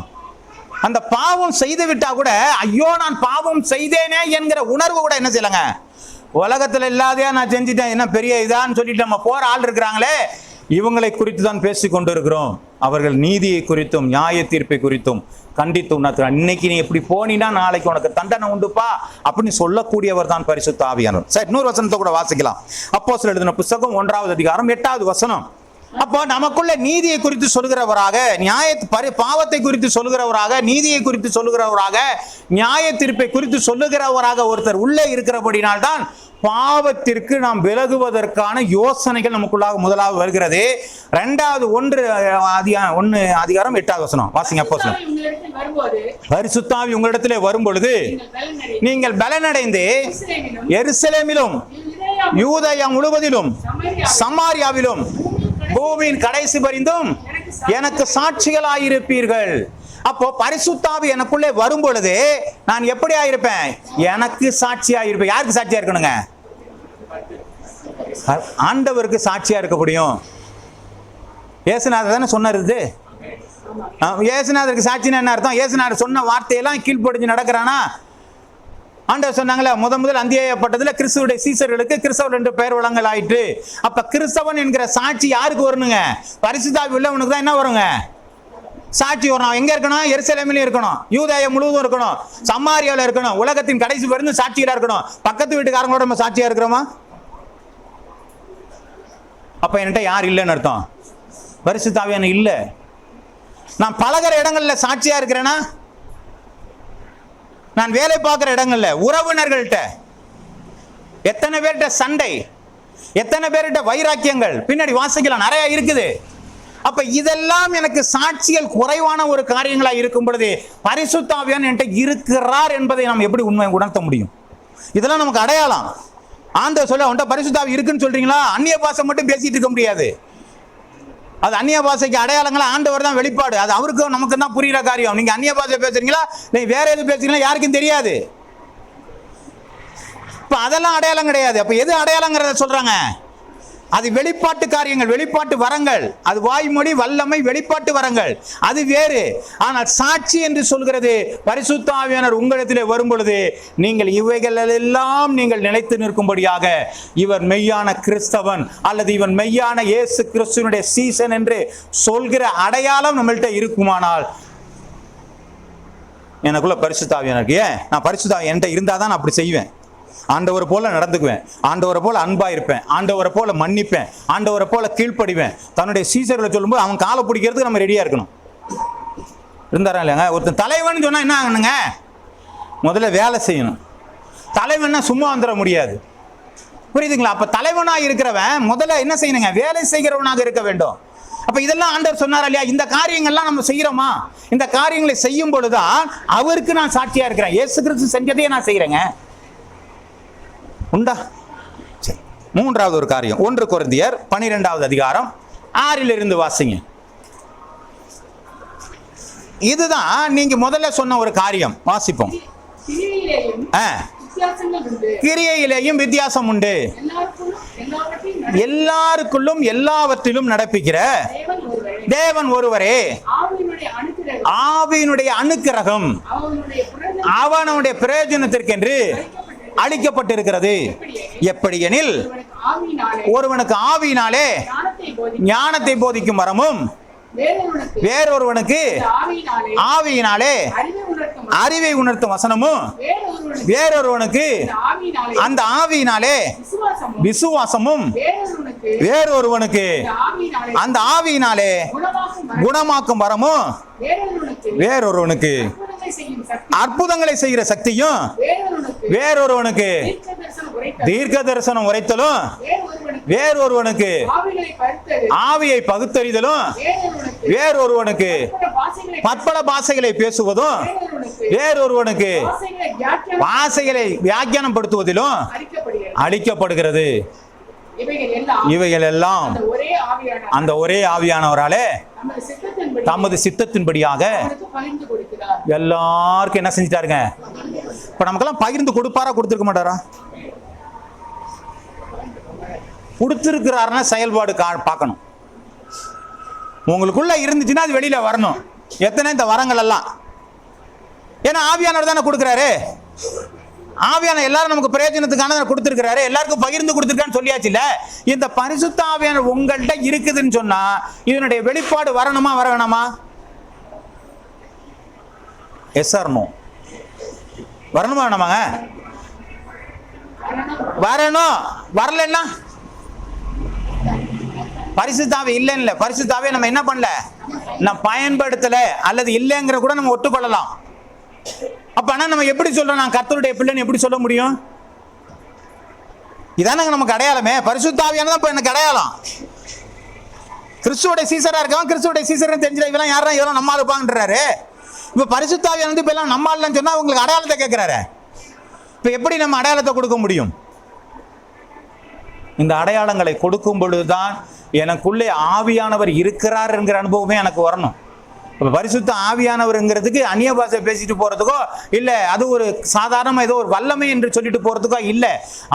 அந்த பாவம் செய்து விட்டா கூட ஐயோ நான் பாவம் செய்தேனே என்கிற உணர்வு கூட என்ன செய்யலாங்க, உலகத்துல இல்லாதையா நான் செஞ்சுட்டேன் என்ன பெரிய இதான்னு சொல்லிட்டு நம்ம போற ஆள் இருக்கிறாங்களே, இவங்களை குறித்து தான் பேசி கொண்டு இருக்கிறோம். அவர்கள் நீதியை குறித்தும் நியாய தீர்ப்பை குறித்தும் கண்டித்து உணர்த்துறாங்க. இன்னைக்கு நீ எப்படி போனீன்னா நாளைக்கு உனக்கு தண்டனை உண்டுப்பா அப்படின்னு சொல்லக்கூடியவர் தான் பரிசுத்த ஆவியானவர். சரி, இன்னொரு வசனத்தை கூட வாசிக்கலாம். அப்போஸ்தலர் எழுதின புத்தகம் 1ஆம் அதிகாரம் 8வது வசனம். அப்போ நமக்குள்ள நீதியை குறித்து சொல்கிறவராக, பாவத்தை குறித்து சொல்லுகிறவராக, நீதியை குறித்து சொல்லுகிறவராக, நியாய தீர்ப்பை குறித்து சொல்லுகிறவராக ஒருத்தர் உள்ளே இருக்கிறபடினால்தான் பாவத்திற்கு நாம் விலகுவதற்கான யோசனைகள் நமக்குள்ளாக முதலாவது வருகிறது. 2வது 1 அதிகாரம் 8வது வசனம் வாசிங்க. அப்போஸ்தலர் பரிசுத்த ஆவி உங்களிடத்திலே வரும் பொழுது நீங்கள் பலனடைந்து எருசலேமிலும் யூதேயா முழுவதிலும் சமாரியாவிலும் பூமியின் கடைசி பரிந்தும் எனக்கு சாட்சிகளாயிருப்பீர்கள். அப்போ பரிசுத்த ஆவி எனக்குள்ளே வரும் பொழுது நான் எப்படி ஆயிருப்பேன், எனக்கு சாட்சியாயிருப்பேன். யாருக்கு சாட்சியா இருக்கணுங்க, ஆண்டவருக்கு சாட்சியா இருக்க முடியும். இயேசுநாதர் தானே சொன்னது. இயேசுநாதருக்கு சாட்சினா என்ன அர்த்தம், இயேசுநாதர் சொன்ன வார்த்தையெல்லாம் கீழ்ப்படிஞ்சு நடக்கிறானா? ஆண்டவர் சொன்னாங்களே முதல் அந்தியப்பட்டதுல கிறிஸ்துவுடைய சீசர்களுக்கு கிறிஸ்தவர் என்று பெயர் வழங்கல் ஆயிற்று. அப்ப கிறிஸ்தவன் என்கிற சாட்சி யாருக்கு வரணுங்க, பரிசுத்த ஆவி உள்ளவனுக்கு தான் என்ன வருங்க, சாட்சி வரணும். எங்க இருக்கணும், எருசலேமிலும் இருக்கணும், யூதேயா முழுவதும் இருக்கணும், சமாரியாவில் இருக்கணும், உலகத்தின் கடைசி வரைக்கும் சாட்சியா இருக்கணும். பக்கத்து வீட்டுக்காரங்களோட நம்ம சாட்சியா இருக்கிறோமா? அப்ப என்கிட்ட யார் இல்லைன்னு அர்த்தம், பரிசுத்த ஆவியானவர் இல்லை. நான் பழகிற இடங்கள்ல சாட்சியா இருக்கிறேன்னா, நான் வேலை பார்க்கிற இடங்கள்ல உறவினர்கள்ட்ட எத்தனை பேர்கிட்ட சண்டை, எத்தனை பேர்கிட்ட வைராக்கியங்கள் பின்னாடி வாசிக்கலாம், நிறைய இருக்குது. அப்ப இதெல்லாம் எனக்கு சாட்சிகள் குறைவான ஒரு காரியங்களா இருக்கும் பொழுது பரிசுத்த ஆவியானவர் என்கிட்ட இருக்கிறார் என்பதை நாம் எப்படி உண்மை உணர்த்த முடியும்? இதெல்லாம் நமக்கு அடையாளம். ஆண்டவர் சொல்ல உன்கிட்ட பரிசுத்த ஆவி இருக்குன்னு சொல்றீங்களா, அந்நிய பாஷை மட்டும் பேசிட்டு இருக்க முடியாது. அது அந்நிய பாஷைக்கு அடையாளங்களா ஆண்டவர் தான் வெளிப்பாடு. அது அவருக்கும் நமக்கு தான் புரியுற காரியம். நீங்க அந்நிய பாஷை பேசுறீங்களா, நீங்க வேற எது பேசுறீங்களா யாருக்கும் தெரியாது. இப்ப அதெல்லாம் அடையாளம் கிடையாது. அப்ப எது அடையாளங்கிறத சொல்றாங்க, அது வெளிப்பாட்டு காரியங்கள், வெளிப்பாட்டு வரங்கள், அது வாய்மொழி வல்லமை வெளிப்பாட்டு வரங்கள், அது வேறு. ஆனால் சாட்சி என்று சொல்கிறது பரிசுத்த ஆவியானவர் உங்களிடத்திலே வரும் பொழுது நீங்கள் இவைகள் எல்லாம் நீங்கள் நிலைத்து நிற்கும்படியாக இவர் மெய்யான கிறிஸ்தவன் அல்லது இவன் மெய்யான இயேசு கிறிஸ்துவனுடைய சீசன் என்று சொல்கிற அடையாளம் நம்மள்கிட்ட இருக்குமானால் எனக்குள்ள பரிசுத்த ஆவியானவர், ஏன் நான் பரிசுத்த ஆவி என்கிட்ட இருந்தாதான் நான் அப்படி செய்வேன். ஆண்டவரை போல நடந்துக்குவேன், ஆண்டவரை போல அன்பா இருப்பேன், ஆண்டவரை போல மன்னிப்பேன், ஆண்டவரை போல கீழ்ப்படிவேன். தன்னுடைய சீசர்களை சொல்லும்போது அவன் காலை பிடிக்கிறதுக்கு நம்ம ரெடியா இருக்கணும். இருந்தாரா இல்லையாங்க? ஒருத்தன் தலைவன் சொன்னா என்ன ஆகணுங்க, முதல்ல வேலை செய்யணும். தலைவன்னா சும்மா வந்துட முடியாது. புரியுதுங்களா? அப்ப தலைவனா இருக்கிறவன் முதல்ல என்ன செய்யணுங்க, வேலை செய்கிறவனாக இருக்க வேண்டும். அப்ப இதெல்லாம் ஆண்டவர் சொன்னார் இல்லையா, இந்த காரியங்கள்லாம் நம்ம செய்யறோமா? இந்த காரியங்களை செய்யும் பொழுதுதான் அவருக்கு நான் சாட்சியா இருக்கிறேன். இயேசு கிறிஸ்து செஞ்சதையே நான் செய்யறேங்க. உண்டா? சரி, 3வது ஒரு காரியம், 1 கொரிந்தியர் 12வது அதிகாரம் 6 வாசிங்க. இதுதான் நீங்க முதல்ல சொன்ன ஒரு காரியம். வாசிப்போம். கிரியையிலேயும் வித்தியாசம் உண்டு, எல்லாருக்குள்ளும் எல்லாவற்றிலும் நடப்பிக்கிற தேவன் ஒருவரே, ஆவியினுடைய அனுக்கிரகம் அவனுடைய பிரயோஜனத்திற்கென்று அளிக்கப்பட்டிருக்கிறது. எப்படி எனில் ஒருவனுக்கு ஆவியினாலே ஞானத்தை போதிக்கும் வரமும் வேறொருவனுக்கு ஆவியினாலே அறிவை உணர்த்தும் வசனமும் வேறொருவனுக்கு அந்த ஆவியினாலே விசுவாசமும் வேறொருவனுக்கு அந்த ஆவியினாலே குணமாக்கும் வரமும் வேறொருவனுக்கு அற்புதங்களை செய்கிற சக்தியும் வேறொருவனுக்கு தீர்க்க தரிசனம் உரைத்தலும் வேறொருவனுக்கு ஆவியை பகுத்தறிதலும் வேறொருவனுக்கு பற்பல பாஷைகளை பேசுவதும் வேறொருவனுக்கு பாஷைகளை வியாக்கியானம் படுத்துவதிலும் அளிக்கப்படுகிறது. இவைகள் எல்லாம் அந்த ஒரே ஆவியானவராலே தமது சித்தத்தின்படியாக எல்லாருக்கும் என்ன செஞ்சிட்டாருங்க? இப்ப நமக்கெல்லாம் பகிர்ந்து கொடுப்பாரா கொடுத்திருக்க மாட்டாரா? கொடுத்திருக்கிறாருன்னா செயல்பாடு பார்க்கணும். உங்களுக்குள்ள இருந்துச்சுன்னா அது வெளியில வரணும். எத்தனை இந்த வரங்கள் எல்லாம் ஏன்னா ஆவியானவர் தானே கொடுக்கிறாரு. ஆவியான எல்லாரும் நமக்கு பிரயோஜனத்துக்கான கொடுத்திருக்கிறாரு. எல்லாருக்கும் பகிர்ந்து கொடுத்திருக்கான்னு சொல்லியாச்சு இல்ல. இந்த பரிசுத்த ஆவியானவர் உங்கள்கிட்ட இருக்குதுன்னு சொன்னா இதனுடைய வெளிப்பாடு வரணுமா வர வேணாமா? Yes or no? வரணுமா வேணாமாங்க? வரணும். வரலன்னா பரிசுத்தாவே இல்லைன்னு பரிசுத்தாவே நம்ம என்ன பண்ணல, நம்ம பயன்படுத்தல அல்லது இல்லைங்கிற கூட நம்ம ஒத்துக்கொள்ளலாம். அப்ப ஆனா நம்ம எப்படி சொல்றோம் நான் கர்த்தருடைய பிள்ளைன்னு எப்படி சொல்ல முடியும்? இதானங்க நமக்கு அடையாளமே. பரிசுத்தாவியானதான் இப்ப எனக்கு அடையாளம். கிறிஸ்துவோட சீசரா இருக்கவன் கிறிஸ்துவோட சீசர் தெரிஞ்ச இவெல்லாம் யாரா இதெல்லாம் நம்ம இருப்பாங்கன்றாரு. இப்ப பரிசுத்தாவியானது இப்ப எல்லாம் நம்ம இல்லைன்னு சொன்னா உங்களுக்கு அடையாளத்தை கேட்கிறாரு. இப்ப எப்படி நம்ம அடையாளத்தை கொடுக்க முடியும்? இந்த அடையாளங்களை கொடுக்கும் பொழுதுதான் எனக்குள்ளே ஆவியானவர் இருக்கிறார் என்கிற அனுபவமே எனக்கு வரணும். பரிசுத்த ஆவியானவர்ங்கிறதுக்கு அந்நிய பாஷை பேசிட்டு போறதுக்கோ இல்ல அது ஒரு சாதாரண ஏதோ ஒரு வல்லமை என்று சொல்லிட்டு போறதுக்கோ இல்ல.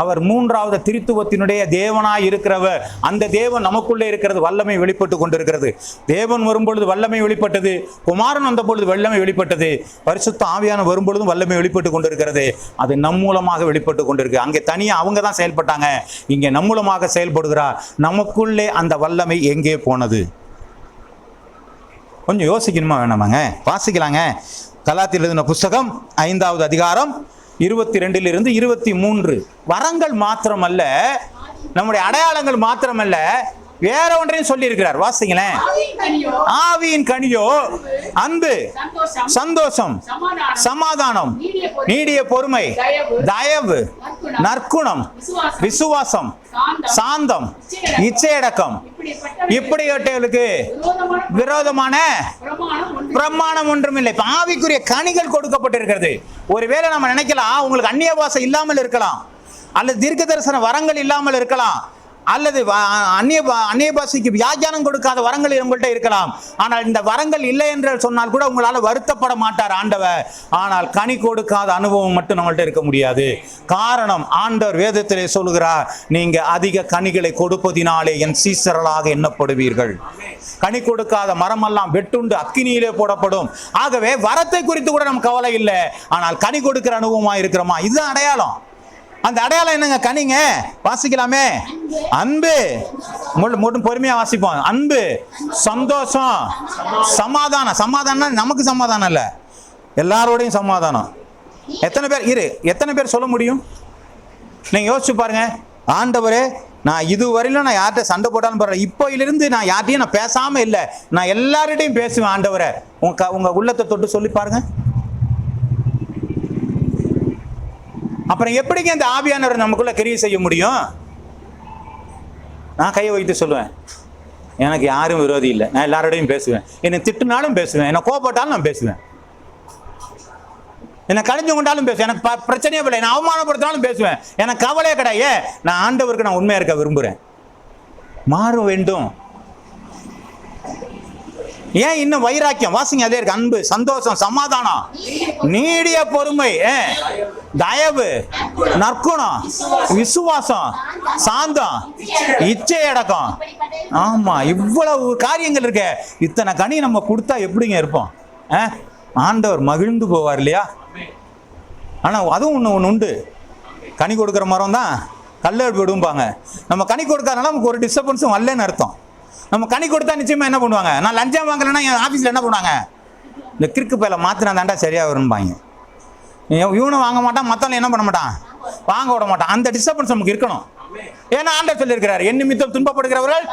அவர் மூன்றாவது திரித்துவத்தினுடைய தேவனாய் இருக்கிறவர். அந்த தேவன் நமக்குள்ளே இருக்கிறது வல்லமை வெளிப்பட்டு கொண்டிருக்கிறது. தேவன் வரும்பொழுது வல்லமை வெளிப்பட்டது, குமாரன் வந்த பொழுது வல்லமை வெளிப்பட்டது, பரிசுத்த ஆவியானவர் வரும்பொழுதும் வல்லமை வெளிப்பட்டு கொண்டிருக்கிறது. அது நம் மூலமாக வெளிப்பட்டு கொண்டிருக்கு. அங்கே தனியா அவங்க தான் செயல்பட்டாங்க, இங்கே நம் மூலமாக செயல்படுகிறார். நமக்குள்ளே அந்த வல்லமை எங்கே போனது? கொஞ்சம் யோசிக்கணுமா வேணாமாங்க? வாசிக்கலாங்க. கலாத்தியர் எழுதின புஸ்தகம் 5வது அதிகாரம் 22 - 23. வரங்கள் மாத்திரமல்ல, நம்முடைய அடையாளங்கள் மாத்திரமல்ல, வேற ஒன்றையும் சொல்லி இருக்கிறார். வாசிங்களேன். ஆவியின் கனியோ அன்பு, சந்தோஷம், சமாதானம், நீடிய பொறுமை, தயவு, நற்குணம், விசுவாசம், சாந்தம், இச்சையடக்கம், இப்படிப்பட்டவர்களுக்கு விரோதமான பிரமாணம் ஒன்றும் இல்லை. ஆவிக்குரிய கனிகள் கொடுக்கப்பட்டிருக்கிறது. ஒருவேளை நம்ம நினைக்கலாம் உங்களுக்கு அந்நிய பாஷை இல்லாமல் இருக்கலாம், அல்லது தீர்க்க தரிசன வரங்கள் இல்லாமல் இருக்கலாம், அல்லது அந்நிய பாஷைக்கு வியாக்கியானம் கொடுக்காத வரங்கள் உங்கள்கிட்ட இருக்கலாம். ஆனால் இந்த வரங்கள் இல்லை என்று சொன்னால் கூட உங்களால் வருத்தப்பட மாட்டார் ஆண்டவர். ஆனால் கனி கொடுக்காத அனுபவம் மட்டும் நம்மள்ட்ட இருக்க முடியாது. காரணம், ஆண்டவர் வேதத்திலே சொல்கிறார், நீங்க அதிக கனிகளை கொடுப்பதினாலே என் சீசர்களாக எண்ணப்படுவீர்கள். கனி கொடுக்காத மரமெல்லாம் வெட்டுண்டு அக்கினியிலே போடப்படும். ஆகவே வரத்தை குறித்து கூட நம்ம கவலை இல்லை. ஆனால் கனி கொடுக்கிற அனுபவமா இருக்கிறோமா? இதுதான் அடையாளம். அந்த அடையாளம் என்னங்க? கனிங்க. வாசிக்கலாமே. அன்பு, மட்டும் பொறுமையா வாசிப்போம். அன்பு, சந்தோஷம், சமாதானம். சமாதானம் நமக்கு சமாதானம் இல்ல, எல்லாரோடையும் சமாதானம். எத்தனை பேர் சொல்ல முடியும்? நீங்க யோசிச்சு பாருங்க. ஆண்டவரே, நான் இதுவரையிலும் நான் யார்கிட்ட சண்டை போட்டாலும் பரவாயில்ல, இப்போயிலிருந்து நான் யார்ட்டையும் நான் பேசாம இல்லை, நான் எல்லார்கிட்டையும் பேசுவேன். ஆண்டவரே, உங்க உள்ளத்தை தொட்டு சொல்லி பாருங்க. அப்புறம் எப்படிங்க இந்த ஆவியானவர் நமக்குள்ள கிரியை செய்ய முடியும்? நான் கையை வைத்து சொல்லுவேன், எனக்கு யாரும் விரோதி இல்லை, நான் எல்லாரோடையும் பேசுவேன். என்னை திட்டுனாலும் பேசுவேன், என்னை கோபப்பட்டாலும் நான் பேசுவேன், என்னை கடிஞ்சு கொண்டாலும் பேசுவேன், எனக்கு பிரச்சனையே இல்லை, நான் அவமானப்படுத்தினாலும் பேசுவேன், எனக்கு கவலையே கிடையாது. நான் ஆண்டவருக்கு நான் உண்மையா இருக்க விரும்புகிறேன். மாற வேண்டும். ஏன் இன்னும் வைராக்கியம்? வாசிங்க. அதே இருக்கு. அன்பு, சந்தோஷம், சமாதானம், நீடிய பொறுமை, தயவு, நற்குணம், விசுவாசம், சாந்தம், இச்சையடக்கம். ஆமா, இவ்வளவு காரியங்கள் இருக்கு. இத்தனை கனி நம்ம கொடுத்தா எப்படிங்க இருப்போம்? ஆண்டவர் மகிழ்ந்து போவார் இல்லையா? ஆனா அதுவும் ஒண்ணு உண்டு. கனி கொடுக்குற மரம் தான் கல்ல விடும்பாங்க. நம்ம கனி கொடுக்கறதுனால நமக்கு ஒரு டிஸ்டர்பன்ஸும் வரலன்னு அர்த்தம். நம்ம கனி கொடுத்தா நிச்சயமா என்ன பண்ணுவாங்க? நான் லஞ்சம் வாங்கலைன்னா என் ஆஃபீஸில் என்ன பண்ணுவாங்க? இந்த கிறுக்கு பையில மாற்றினா தாண்டா சரியாக வரும்பாங்க. இவனும் வாங்க மாட்டான், மற்றவங்க என்ன பண்ண மாட்டான்? வாங்க விட மாட்டான். அந்த டிஸ்டர்பன்ஸ் நமக்கு இருக்கணும். ஏன்னா ஆண்டவர் சொல்லியிருக்கிறார், என் நிமித்தம் துன்பப்படுகிறவர்கள்.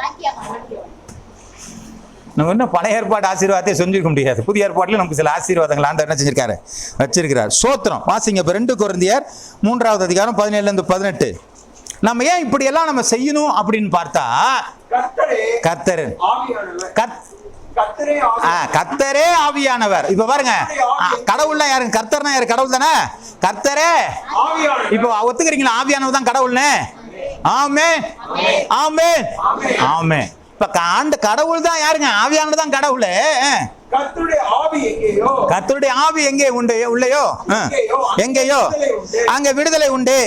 நம்ம இன்னும் பழைய ஏற்பாடு ஆசீர்வாதத்தை செஞ்சிருக்க முடியாது. புதிய ஏற்பாட்டில் நமக்கு சில ஆசீர்வாதங்கள் ஆண்டவர் என்ன செஞ்சிருக்காரு? வச்சிருக்கிறார். சோத்திரம். வாசிங்க இப்போ 2 கொரிந்தியர் 3வது அதிகாரம் 17-18. நம்ம ஏன் இப்படி எல்லாம் நம்ம செய்யணும் அப்படின்னு பார்த்தா, கர்த்தர் கர்த்தரே ஆவியானவர். இப்ப பாருங்க, கடவுள்னா யாருங்க? கர்த்தர்னா யாரு? கடவுள் தானே. கர்த்தரே இப்போ ஒத்துக்கிறீங்களா? ஆவியானவர் தான் கடவுள்னு. ஆமென், ஆமென், ஆமென். இப்ப கடவுள் தான் யாருங்க? ஆவியானவர் தான் கடவுள். கர்த்தருடைய ஆவி எங்கே உண்டு? உள்ளேயோ எங்கேயோ அங்க விடுதலை உண்டு.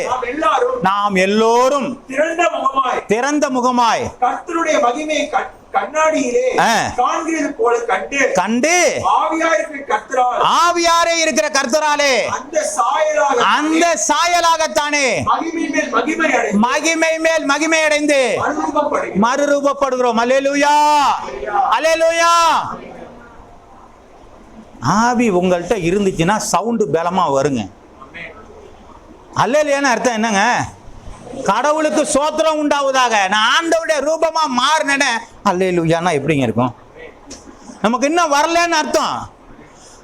நாம் எல்லோரும் திறந்த முகமாய் கர்த்தருடைய மகிமையை கண்ணாடியிலே காண்கிறது போல கண்டு ஆவியாரே இருக்கிற கர்த்தராலே அந்த சாயலாகத்தானே மகிமை மேல் மகிமை அடைந்து மறுரூபப்படுகிறோம். அல்லேலூயா, அல்லேலூயா. ஆவி உங்கள்கிட்ட இருந்துச்சுன்னா சவுண்டு பலமா வருங்க. அல்லேலூயான்னு அர்த்தம் என்னங்க? கடவுளுக்கு சோத்திரம் உண்டாவதாக. நான் ஆண்டவருடைய ரூபமா மாறினேன்னு அல்லேலூயான்னா எப்படிங்க இருக்கும்? நமக்கு இன்னும் வரலன்னு அர்த்தம்.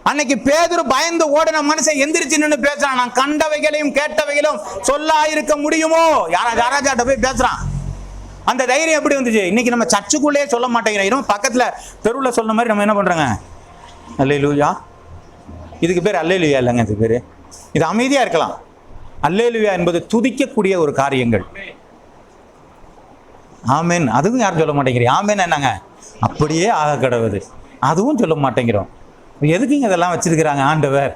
அன்னைக்கு பேதுரு பயந்து ஓடின மனுஷன் எந்திரிச்சு நின்று பேசுறான், நான் கண்டவைகளையும் கேட்டவைகளும் சொல்ல இருக்க முடியுமோ? யாராஜாட்ட போய் பேசுறான். அந்த தைரியம் எப்படி வந்துச்சு? இன்னைக்கு நம்ம சர்ச்சுக்குள்ளேயே சொல்ல மாட்டேங்கிறோம், பக்கத்துல தெருவில் சொன்ன மாதிரி நம்ம என்ன பண்றோங்க? அல்லேலூயா. இதுக்கு பேர் அல்லேலூயா இல்லைங்க, இதுக்கு பேர் இது அமைதியா இருக்கலாம். அல்லேலூயா என்பது துதிக்கக்கூடிய ஒரு காரியங்கள். ஆமென் அதுவும் யாரும் சொல்ல மாட்டேங்கிறீங்க. ஆமென் என்னங்க? அப்படியே ஆக கடவுது, அதுவும் சொல்ல மாட்டேங்கிறோம். எதுக்குங்க இதெல்லாம் வச்சிருக்கிறாங்க ஆண்டவர்?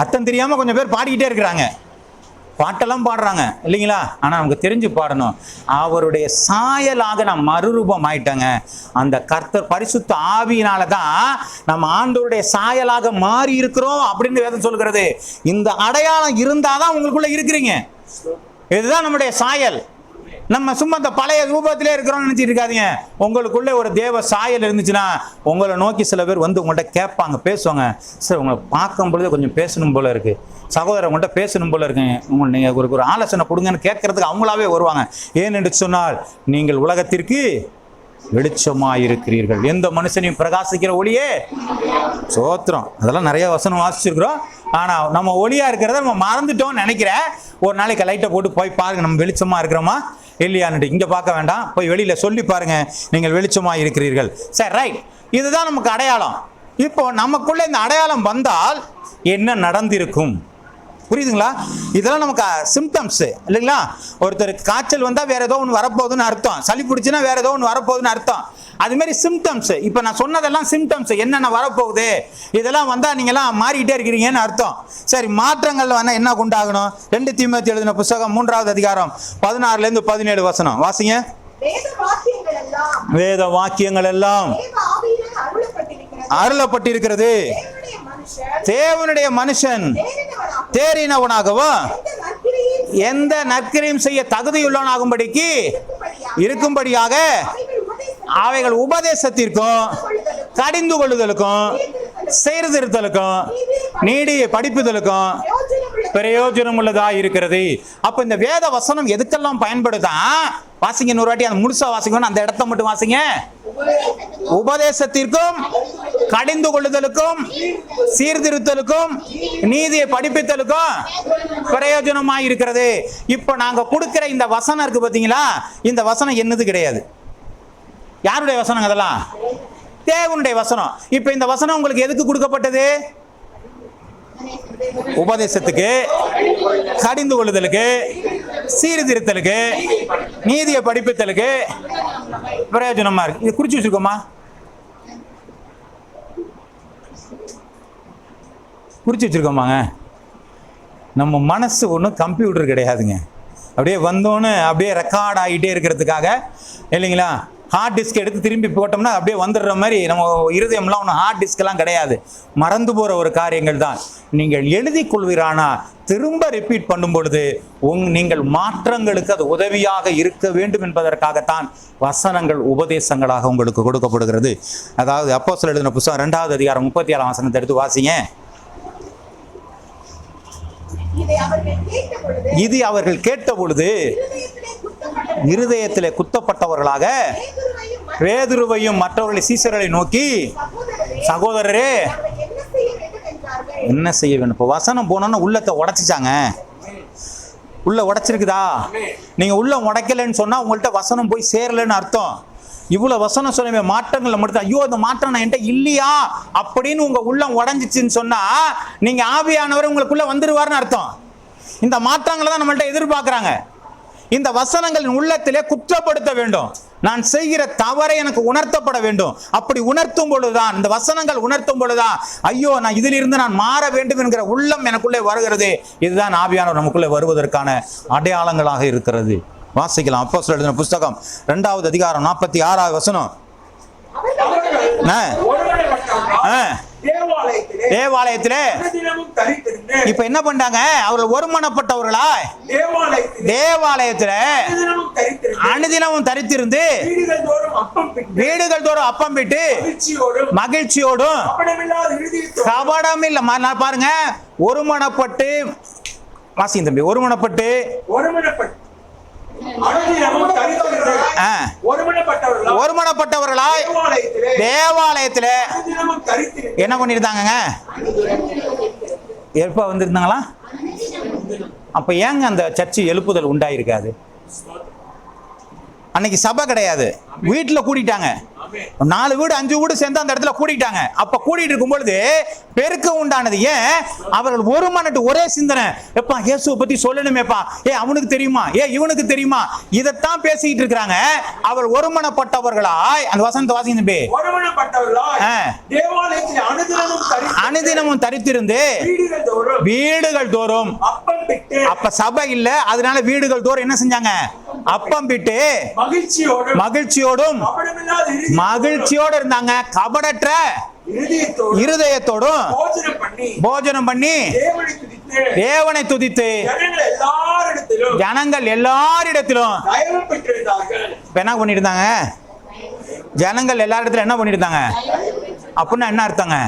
அர்த்தம் தெரியாம கொஞ்சம் பேர் பாடிக்கிட்டே இருக்கிறாங்க, பாட்டெல்லாம் பாடுறாங்க இல்லைங்களா? ஆனால் நமக்கு தெரிஞ்சு பாடணும். அவருடைய சாயலாக நான் மறுரூபம் ஆயிட்டேங்க. அந்த கர்த்தர் பரிசுத்த ஆவியினால தான் நம்ம ஆண்டவருடைய சாயலாக மாறி இருக்கிறோம் அப்படின்னு வேதம் சொல்கிறது. இந்த அடையாளம் இருந்தாதான் உங்களுக்குள்ள இருக்கிறீங்க. இதுதான் நம்முடைய சாயல். நம்ம சும்மா இந்த பழைய ரூபத்திலே இருக்கிறோம்னு நினைச்சிட்டு இருக்காதீங்க. உங்களுக்குள்ளே ஒரு தேவ சாயல் இருந்துச்சுன்னா உங்களை நோக்கி சில பேர் வந்து உங்கள்கிட்ட கேட்பாங்க, பேசுவாங்க. சார் உங்களை பார்க்கும் பொழுது கொஞ்சம் பேசணும் போல இருக்கு, சகோதரர் உங்கள்கிட்ட பேசணும் போல இருக்குங்க, நீங்கள் ஒரு ஆலோசனை கொடுங்கன்னு கேட்கறதுக்கு அவங்களாவே வருவாங்க. ஏனென்று சொன்னால் நீங்கள் உலகத்திற்கு வெளிச்சமாக இருக்கிறீர்கள், எந்த மனுஷனையும் பிரகாசிக்கிற ஒளியே. சோத்திரம். அதெல்லாம் நிறைய வசனம் வாசிச்சிருக்கிறோம். ஆனால் நம்ம ஒளியாக இருக்கிறத நம்ம மறந்துட்டோம்னு நினைக்கிறேன். ஒரு நாளைக்கு லைட்டை போட்டு போய் பாருங்க, நம்ம வெளிச்சமாக இருக்கிறோமா இல்லையான்ட்டு. இங்கே பார்க்க வேண்டாம், போய் வெளியில் சொல்லி பாருங்க, நீங்கள் வெளிச்சமாக இருக்கிறீர்கள். சரி, ரைட். இதுதான் நமக்கு அடையாளம். இப்போ நமக்குள்ள இந்த அடையாளம் வந்தால் என்ன நடந்திருக்கும்? புரியுதுங்களா? இதெல்லாம் நமக்கு சிம்டம்ஸ் இல்லைங்களா? ஒருத்தருக்கு காய்ச்சல் வந்தால் வேற ஏதோ ஒன்று வரப்போகுதுன்னு அர்த்தம், சளி பிடிச்சுன்னா வேற ஏதோ ஒன்று வரப்போகுதுன்னு அர்த்தம். அதுமாரி சிம்டம்ஸ். இப்போ நான் சொன்னதெல்லாம் சிம்டம்ஸ், என்னென்ன வரப்போகுது, இதெல்லாம் வந்தால் நீங்கள்லாம் மாறிக்கிட்டே இருக்கிறீங்கன்னு அர்த்தம். சரி, மாற்றங்கள் வேணால் என்ன உண்டாகணும்? 2 தீமோத்தேயு எழுதின புத்தகம் 3வது அதிகாரம் 16-17 வசனம் வாசிங்க. வேத வாக்கியங்கள் எல்லாம் அருளப்பட்டிருக்கிறது, தேவனுடைய மனுஷன் தேறினவனாகவும் எந்த நற்கிரியும் செய்ய தகுதியுள்ளவனாகும்படிக்கு இருக்கும்படியாக அவைகள் உபதேசத்திற்கும் கடிந்து கொள்ளுதலுக்கும் சீர்திருத்தலுக்கும் நீடிய படிப்புதலுக்கும் பிரயோஜனம் உள்ளதா இருக்கிறது. அப்ப இந்த வேத வசனம் எதுக்கெல்லாம் பயன்படுதா? வாசிங்க இன்னொரு வாட்டி, அந்த முழுசா வாசிக்கணும், அந்த இடத்த மட்டும் வாசிங்க. உபதேசத்திற்கும் கடிந்து கொள்ளுதலுக்கும் சீர்திருத்தலுக்கும் நீதியை படிப்பித்தலுக்கும் பிரயோஜனமாய் இருக்கிறது. இப்ப நாங்க கொடுக்கிற இந்த வசனம் இருக்கு பாத்தீங்களா, இந்த வசனம் என்னது கிடையாது. யாருடைய வசனம்? அதெல்லாம் தேவனுடைய வசனம். இப்ப இந்த வசனம் உங்களுக்கு எதுக்கு கொடுக்கப்பட்டது? உபதேசத்துக்கு, கடிந்து கொள்ளுதலுக்கு, சீர்திருத்தலுக்கு, நீதியை படிப்பித்தலுக்கு பிரயோஜனமா இருக்கு. இது குறிச்சு வச்சிருக்கோமா? குறிச்சு வச்சிருக்கோமாங்க? நம்ம மனசு ஒன்றும் கம்ப்யூட்டர் கிடையாதுங்க. அப்படியே வந்தோன்னு அப்படியே ரெக்கார்ட் ஆகிட்டே இருக்கிறதுக்காக இல்லைங்களா? ஹார்ட் டிஸ்க் எடுத்து திரும்பி போட்டோம்னா அப்படியே வந்துடுற மாதிரி நம்ம இருதயம்லாம் ஒன்றும் ஹார்ட் டிஸ்கெல்லாம் கிடையாது, மறந்து போகிற ஒரு காரியங்கள் தான். நீங்கள் எழுதி கொள்வீரானா திரும்ப ரிப்பீட் பண்ணும் பொழுது நீங்கள் மாற்றங்களுக்கு அது உதவியாக இருக்க வேண்டும் என்பதற்காகத்தான் வசனங்கள் உபதேசங்களாக உங்களுக்கு கொடுக்கப்படுகிறது. அதாவது அப்போஸ்தலர் எழுதின புத்தகம் 2வது அதிகாரம் 37ஆம் வசனத்தை எடுத்து வாசிங்க. இது அவர்கள் கேட்ட பொழுது இருதயத்திலே குத்தப்பட்டவர்களாக பேதுருவையும் மற்றவர்களை சீசர்களை நோக்கி, சகோதரரே என்ன செய்ய வேண்டும்? இப்போ வசனம் போனோன்னா உள்ளத்தை உடைச்சிச்சாங்க. உள்ள உடைச்சிருக்குதா? நீங்க உள்ள உடைக்கலன்னு சொன்னா உங்கள்கிட்ட வசனம் போய் சேரலன்னு அர்த்தம். இவ்வளவு வசனம் சொல்லுமே மாற்றங்களை மட்டும், ஐயோ இந்த மாற்றம் நான் என்கிட்ட இல்லையா அப்படின்னு உங்க உள்ளம் உடைஞ்சிச்சுன்னு சொன்னா நீங்க ஆவியானவர் உங்களுக்குள்ள வந்துருவாருன்னு அர்த்தம். இந்த மாற்றங்களை தான் நம்மள்ட்ட எதிர்பார்க்கிறாங்க. இந்த வசனங்களின் உள்ளத்திலே குற்றப்படுத்த வேண்டும். நான் செய்கிற தவறை எனக்கு உணர்த்தப்பட வேண்டும். அப்படி உணர்த்தும் பொழுதுதான், இந்த வசனங்கள் உணர்த்தும் பொழுதுதான், ஐயோ நான் இதிலிருந்து நான் மாற வேண்டும் என்கிற உள்ளம் எனக்குள்ளே வருகிறது. இதுதான் ஆவியானவர் நமக்குள்ளே வருவதற்கான அடையாளங்களாக இருக்கிறது. வாசிக்கலாம். அப்போஸ்தலர் எழுதின புத்தகம் 2வது அதிகாரம் 46வது வசனம். தேவாலயத்திலே இப்ப என்ன பண்ணாங்க? அவர்கள் ஒருமனப்பட்டவர்களா தேவாலயத்திலே அனுதினமும் தரித்திருந்து வீடுகள் தோறும் அப்பம் பிட்டு மகிழ்ச்சியோடும் கபடம் இல்ல பாருங்க, ஒருமனப்பட்டு வாசி தம்பி, ஒருமனப்பட்டு ஒருமனப்பட்டவர்களாய் தேவாலயத்தில் என்ன பண்ணிருந்தாங்க? எப்ப வந்திருந்தாங்களா? அப்ப ஏங்க அந்த சர்ச்சு எழுப்புதல் உண்டாயிருக்காது? அன்னைக்கு சபை கிடையாது, வீட்டுல கூட்டிட்டாங்க. 4 வீடு 5 வீடு சேர்ந்து அந்த இடத்துல கூட்டிட்டாங்க. அப்ப கூட்டிட்டு இருக்கும் பொழுது பெருக்க உண்டானது. ஏன்? அவர்கள் ஒரு மனட்டு ஒரே சிந்தனை. எப்பா இயேசுவை பத்தி சொல்லணுமேப்பா, அவனுக்கு தெரியுமா, இவனுக்கு தெரியுமா, இதைத்தான் பேசிக்கிட்டு இருக்கிறாங்க. அவர் ஒருமனப்பட்டவர்களாய், அந்த வசனத்தை வாசிங்க, அனுதினமும் தரித்திருந்து வீடுகள் தோறும். அப்ப சபை இல்ல, அதனால வீடுகள் தோறும் என்ன செஞ்சாங்க? அப்பம் பிட்டு மகிழ்ச்சியோடும் மகிழ்ச்சியோடு இருந்தாங்க. கபடற்ற இருதயத்தோடும் போஜனம் பண்ணி தேவனை துதித்து ஜனங்கள் எல்லாரிடத்திலும் என்ன பண்ணிருந்தாங்க? ஜனங்கள் எல்லாரிடத்திலும் என்ன பண்ணிருந்தாங்க அப்படின்னா என்ன அர்த்தங்க?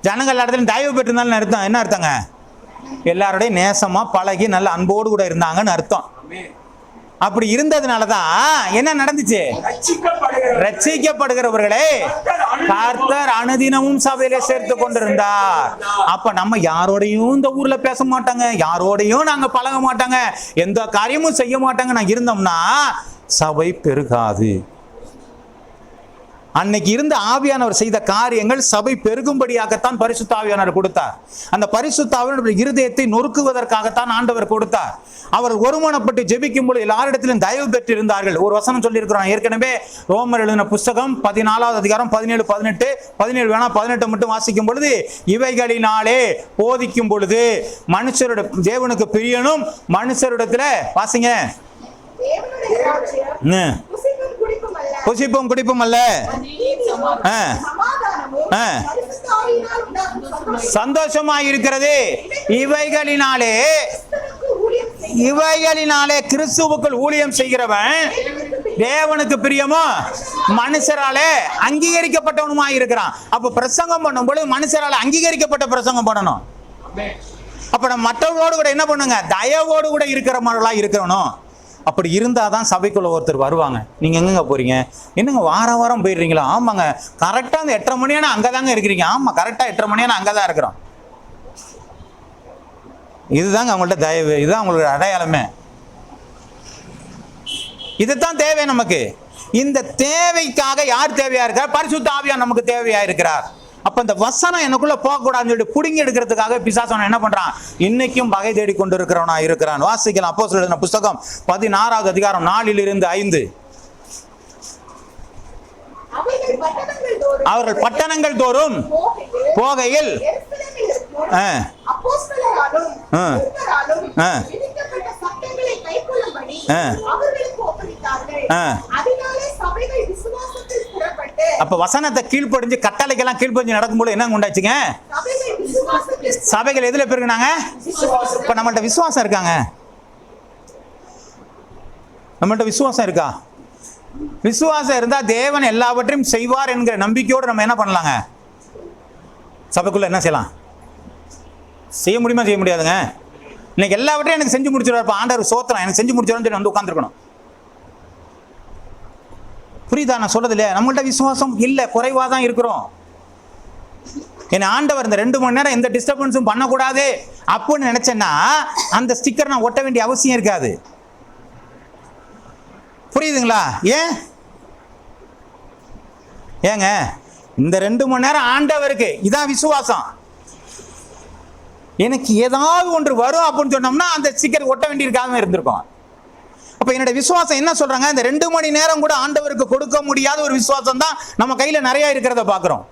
ஜனங்கள் எல்லா இடத்துலையும் தயவு பெற்றிருந்தாலும் அர்த்தம் என்ன அர்த்தங்க? எல்லாரோடைய நேசமா பழகி நல்ல அன்போடு கூட இருந்தாங்கன்னு அர்த்தம். அப்படி இருந்ததுனாலதான் என்ன நடந்துச்சு? ரட்சிக்கப்படுகிறவர்களே கர்த்தர் அனுதினமும் சபையில சேர்த்து கொண்டிருந்தார். அப்ப நம்ம யாரோடையும் இந்த ஊர்ல பேச மாட்டாங்க, யாரோடையும் நாங்க பழக மாட்டாங்க, எந்த காரியமும் செய்ய மாட்டாங்க நான் இருந்தோம்னா சபை பெருகாது. அன்னைக்கு இருந்த ஆவியானவர் செய்த காரியங்கள் சபை பெருகும்படியாகத்தான் பரிசுத்த ஆவியானவர் கொடுத்தார். அந்த பரிசுத்த ஆவியானவர் இருதயத்தை நொறுக்குவதற்காகத்தான் ஆண்டவர் கொடுத்தார். அவர் ஒருமனப்பட்டு ஜெபிக்கும் பொழுது எல்லாரிடத்திலும் தயவு பெற்றிருந்தார்கள். ஒரு வசனம் சொல்லி இருக்கிறோம் ஏற்கனவே, ரோமர் எழுதின புத்தகம் 14வது அதிகாரம் 17, 18, 17 வேணா 18 மட்டும் வாசிக்கும் பொழுது, இவைகளினாலே போதிக்கும் பொழுது மனுஷருடைய தேவனுக்கு பிரியனும் மனுஷரிடத்துல வாசிங்க, புசிப்பும் குடிப்பும் அல்ல சந்தோஷமாயிருக்கிறது. இவைகளினாலே கிறிஸ்துவுக்குள் ஊழியம் செய்கிறவன் தேவனுக்கு பிரியமோ மனுஷராலே அங்கீகரிக்கப்பட்டவனுமா இருக்கிறான். அப்ப பிரசங்கம் பண்ணும் பொழுது மனுஷரால அங்கீகரிக்கப்பட்ட பிரசங்கம் பண்ணணும். அப்ப நம்ம மற்றவர்களோடு கூட என்ன பண்ணுங்க? தயவோடு கூட இருக்கிறவங்களா இருக்கணும். அப்படி இருந்தாதான் சபைக்குள்ள ஒருத்தர் வருவாங்க. நீங்க எங்கங்க போறீங்க? என்னங்க வாரம் வாரம் போயிடுறீங்களா? ஆமாங்க, கரெக்டா அந்த 8:30 மணியான அங்கதாங்க இருக்கிறீங்க. ஆமா, கரெக்டா 8:30 மணியான அங்கதான் இருக்கிறோம். இதுதாங்க அவங்கள்ட்ட தயவு, இதுதான் அவங்களோட அடையாளமே. இதுதான் தேவை நமக்கு. இந்த தேவைக்காக யார் தேவையா இருக்கார்? பரிசுத்த ஆவியானவர் நமக்கு தேவையா இருக்கிறார். அப்ப இந்த வசனம் எனக்குள்ள போகக்கூடாதுன்னு சொல்லிட்டு புடுங்கி எடுக்கிறதுக்காக பிசாசன் என்ன பண்றான்? இன்னைக்கும் பகை தேடி கொண்டு இருக்கிறவனா இருக்கிறான். வாசிக்கலாம். அப்போஸ்தலர் எழுதின புத்தகம் 16வது அதிகாரம் 4 - 5. அவர்கள் பட்டணங்கள் தோறும் போகையில் அப்ப வசனத்தை கீழ்ப்படிஞ்சு கட்டளைக்கெல்லாம் கீழ்ப்படிஞ்சு நடக்கும்போது என்ன உண்டாச்சுங்க? சபைகள் விசுவாசத்தில் சபைகள் எதுல பெருகுனாங்க? இப்ப நம்மள்ட்ட விசுவாசம் இருக்காங்க? நம்மள்ட்ட விசுவாசம் இருக்கா? விசுவாசம் இருந்தா தேவன் எல்லாவற்றையும் செய்வார் என்கிற நம்பிக்கையோடு நம்ம என்ன பண்ணலாங்க? சபைக்குள்ள என்ன செய்யலாம்? செய்ய முடியுமா? செய்ய முடியாதுங்க. இன்னைக்கு எல்லாவற்றையும் எனக்கு செஞ்சு முடிச்சிருவார் ஆண்டவர், சோத்திரம் எனக்கு செஞ்சு முடிச்சிருவான்னு சொல்லி வந்து உட்காந்துருக்கணும். புரியுதா நான் சொல்றது? இல்லையா? நம்மள்ட்ட விசுவாசம் இல்லை, குறைவாக தான் இருக்கிறோம். என் ஆண்டவர் இந்த 2 மணி நேரம் எந்த டிஸ்டர்பன்ஸும் பண்ணக்கூடாது அப்படின்னு நினைச்சேன்னா அந்த ஸ்டிக்கர் நான் ஒட்ட வேண்டிய அவசியம் இருக்காது. புரியுதுங்களா? ஏங்க இந்த 2 மணி நேரம் ஆண்டவருக்கு இதான் விசுவாசம். எனக்கு ஏதாவது ஒன்று வரும் அப்படின்னு சொன்னோம்னா அந்த ஸ்டிக்கர் ஒட்ட வேண்டியிருக்காம இருந்திருக்கும். அப்ப என்னோட விசுவாசம் என்ன சொல்றாங்க? இந்த 2 மணி நேரம் கூட ஆண்டவருக்கு கொடுக்க முடியாத ஒரு விசுவாசம் தான் நம்ம கையில நிறைய இருக்கிறத பாக்குறோம்.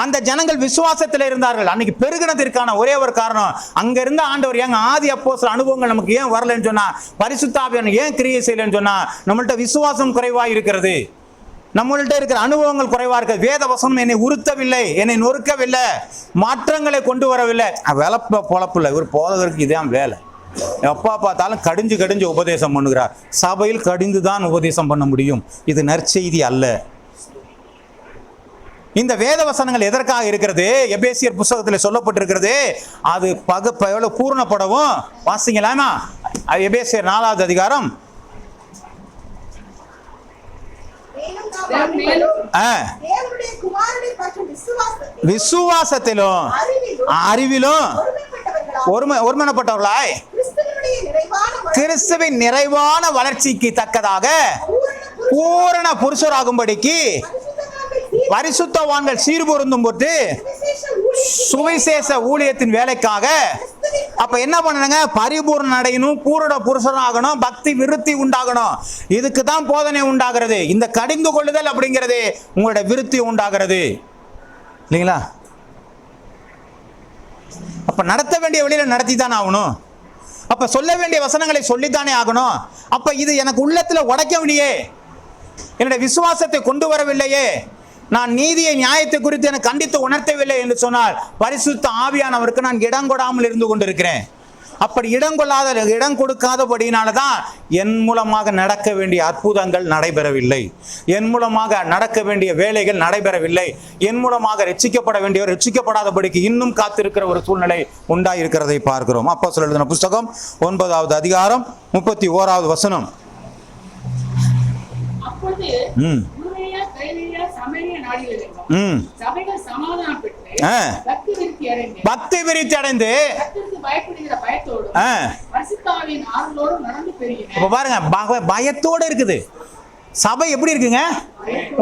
அந்த ஜனங்கள் விசுவாசத்தில் இருந்தார்கள். அன்னைக்கு பெருகினதற்கான ஒரே ஒரு காரணம், அங்க இருந்த ஆண்டவர் ஏங்க ஆதி அப்போஸ்தலர் அனுபவங்கள் நமக்கு ஏன் வரலன்னு சொன்னா, பரிசுத்த ஆவியானவர் ஏன் கிரியை செய்யலன்னு சொன்னா, நம்மள்ட்ட விசுவாசம் குறைவா இருக்கிறது, நம்மள்ட்ட இருக்கிற அனுபவங்கள் குறைவா இருக்கு. வேத வசனம் என்னை உறுத்தவில்லை, என்னை நொறுக்கவில்லை, மாற்றங்களை கொண்டு வரவில்லை. வேலை பொழப்பு இல்லை, இவர் போதகருக்கு இதான் வேலை. எப்பா பார்த்தாலும் கடிஞ்சு கடிஞ்சு உபதேசம் பண்ணுகிறார். சபையில் கடிந்து தான் உபதேசம் பண்ண முடியும். இது நற்செய்தி அல்ல. இந்த வேத வசனங்கள் எதற்காக இருக்கிறது? எபேசியர் புத்தகத்தில் சொல்லப்பட்டிருக்கிறது. அது பூரணப்படவும். வாசிங்களாமா? எபேசியர் 4வது அதிகாரம். விசுவாசத்திலும் அறிவிலும் ஒருமனப்பட்டவர்களாய் கிறிஸ்துவின் நிறைவான வளர்ச்சிக்கு தக்கதாக பூரண புருஷராகும்படிக்கு பரிசுத்தவான்கள் சீர்பொருந்தும் போது சுவிசேஷ ஊழியத்தின் வேலைக்காக. அப்ப என்ன பண்ணணுங்க? பரிபூர்ண அடையணும், பூரண புருஷனாகணும், பக்தி விருத்தி உண்டாகணும். இதுக்கு தான் போதனை உண்டாகிறது. இந்த கடிந்து கொள்ளுதல் அப்படிங்கிறது உங்களுடைய விருத்தி உண்டாகிறது இல்லைங்களா? அப்ப நடத்த வேண்டிய வழியில நடத்தி தானே ஆகணும். அப்ப சொல்ல வேண்டிய வசனங்களை சொல்லித்தானே ஆகணும். அப்ப இது எனக்கு உள்ளத்துல உடைக்கவில்லையே, என்னுடைய விசுவாசத்தை கொண்டு வரவில்லையே, நான் நீதியை நியாயத்தை குறித்து எனக்கு கண்டித்து உணர்த்தவில்லை என்று சொன்னால் பரிசுத்த ஆவியானவருக்கு நான் இடம் கொடாமல் இருந்து கொண்டிருக்கிறேன். அப்படி இடம் கொடுக்காதபடியினால்தான் என் மூலமாக நடக்க வேண்டிய அற்புதங்கள் நடைபெறவில்லை, என் மூலமாக நடக்க வேண்டிய வேலைகள் நடைபெறவில்லை, என் மூலமாக ரட்சிக்கப்பட வேண்டியவர் ரட்சிக்கப்படாதபடிக்கு இன்னும் காத்திருக்கிற ஒரு சூழ்நிலை உண்டாயிருக்கிறதை பார்க்கிறோம். அப்போஸ்தலர் எழுதின புத்தகம் 9வது அதிகாரம் 31வது வசனம். பக்தி விருத்தி அடைந்து பாருங்க, பயத்தோடு இருக்குது சபை. எப்படி இருக்குங்க?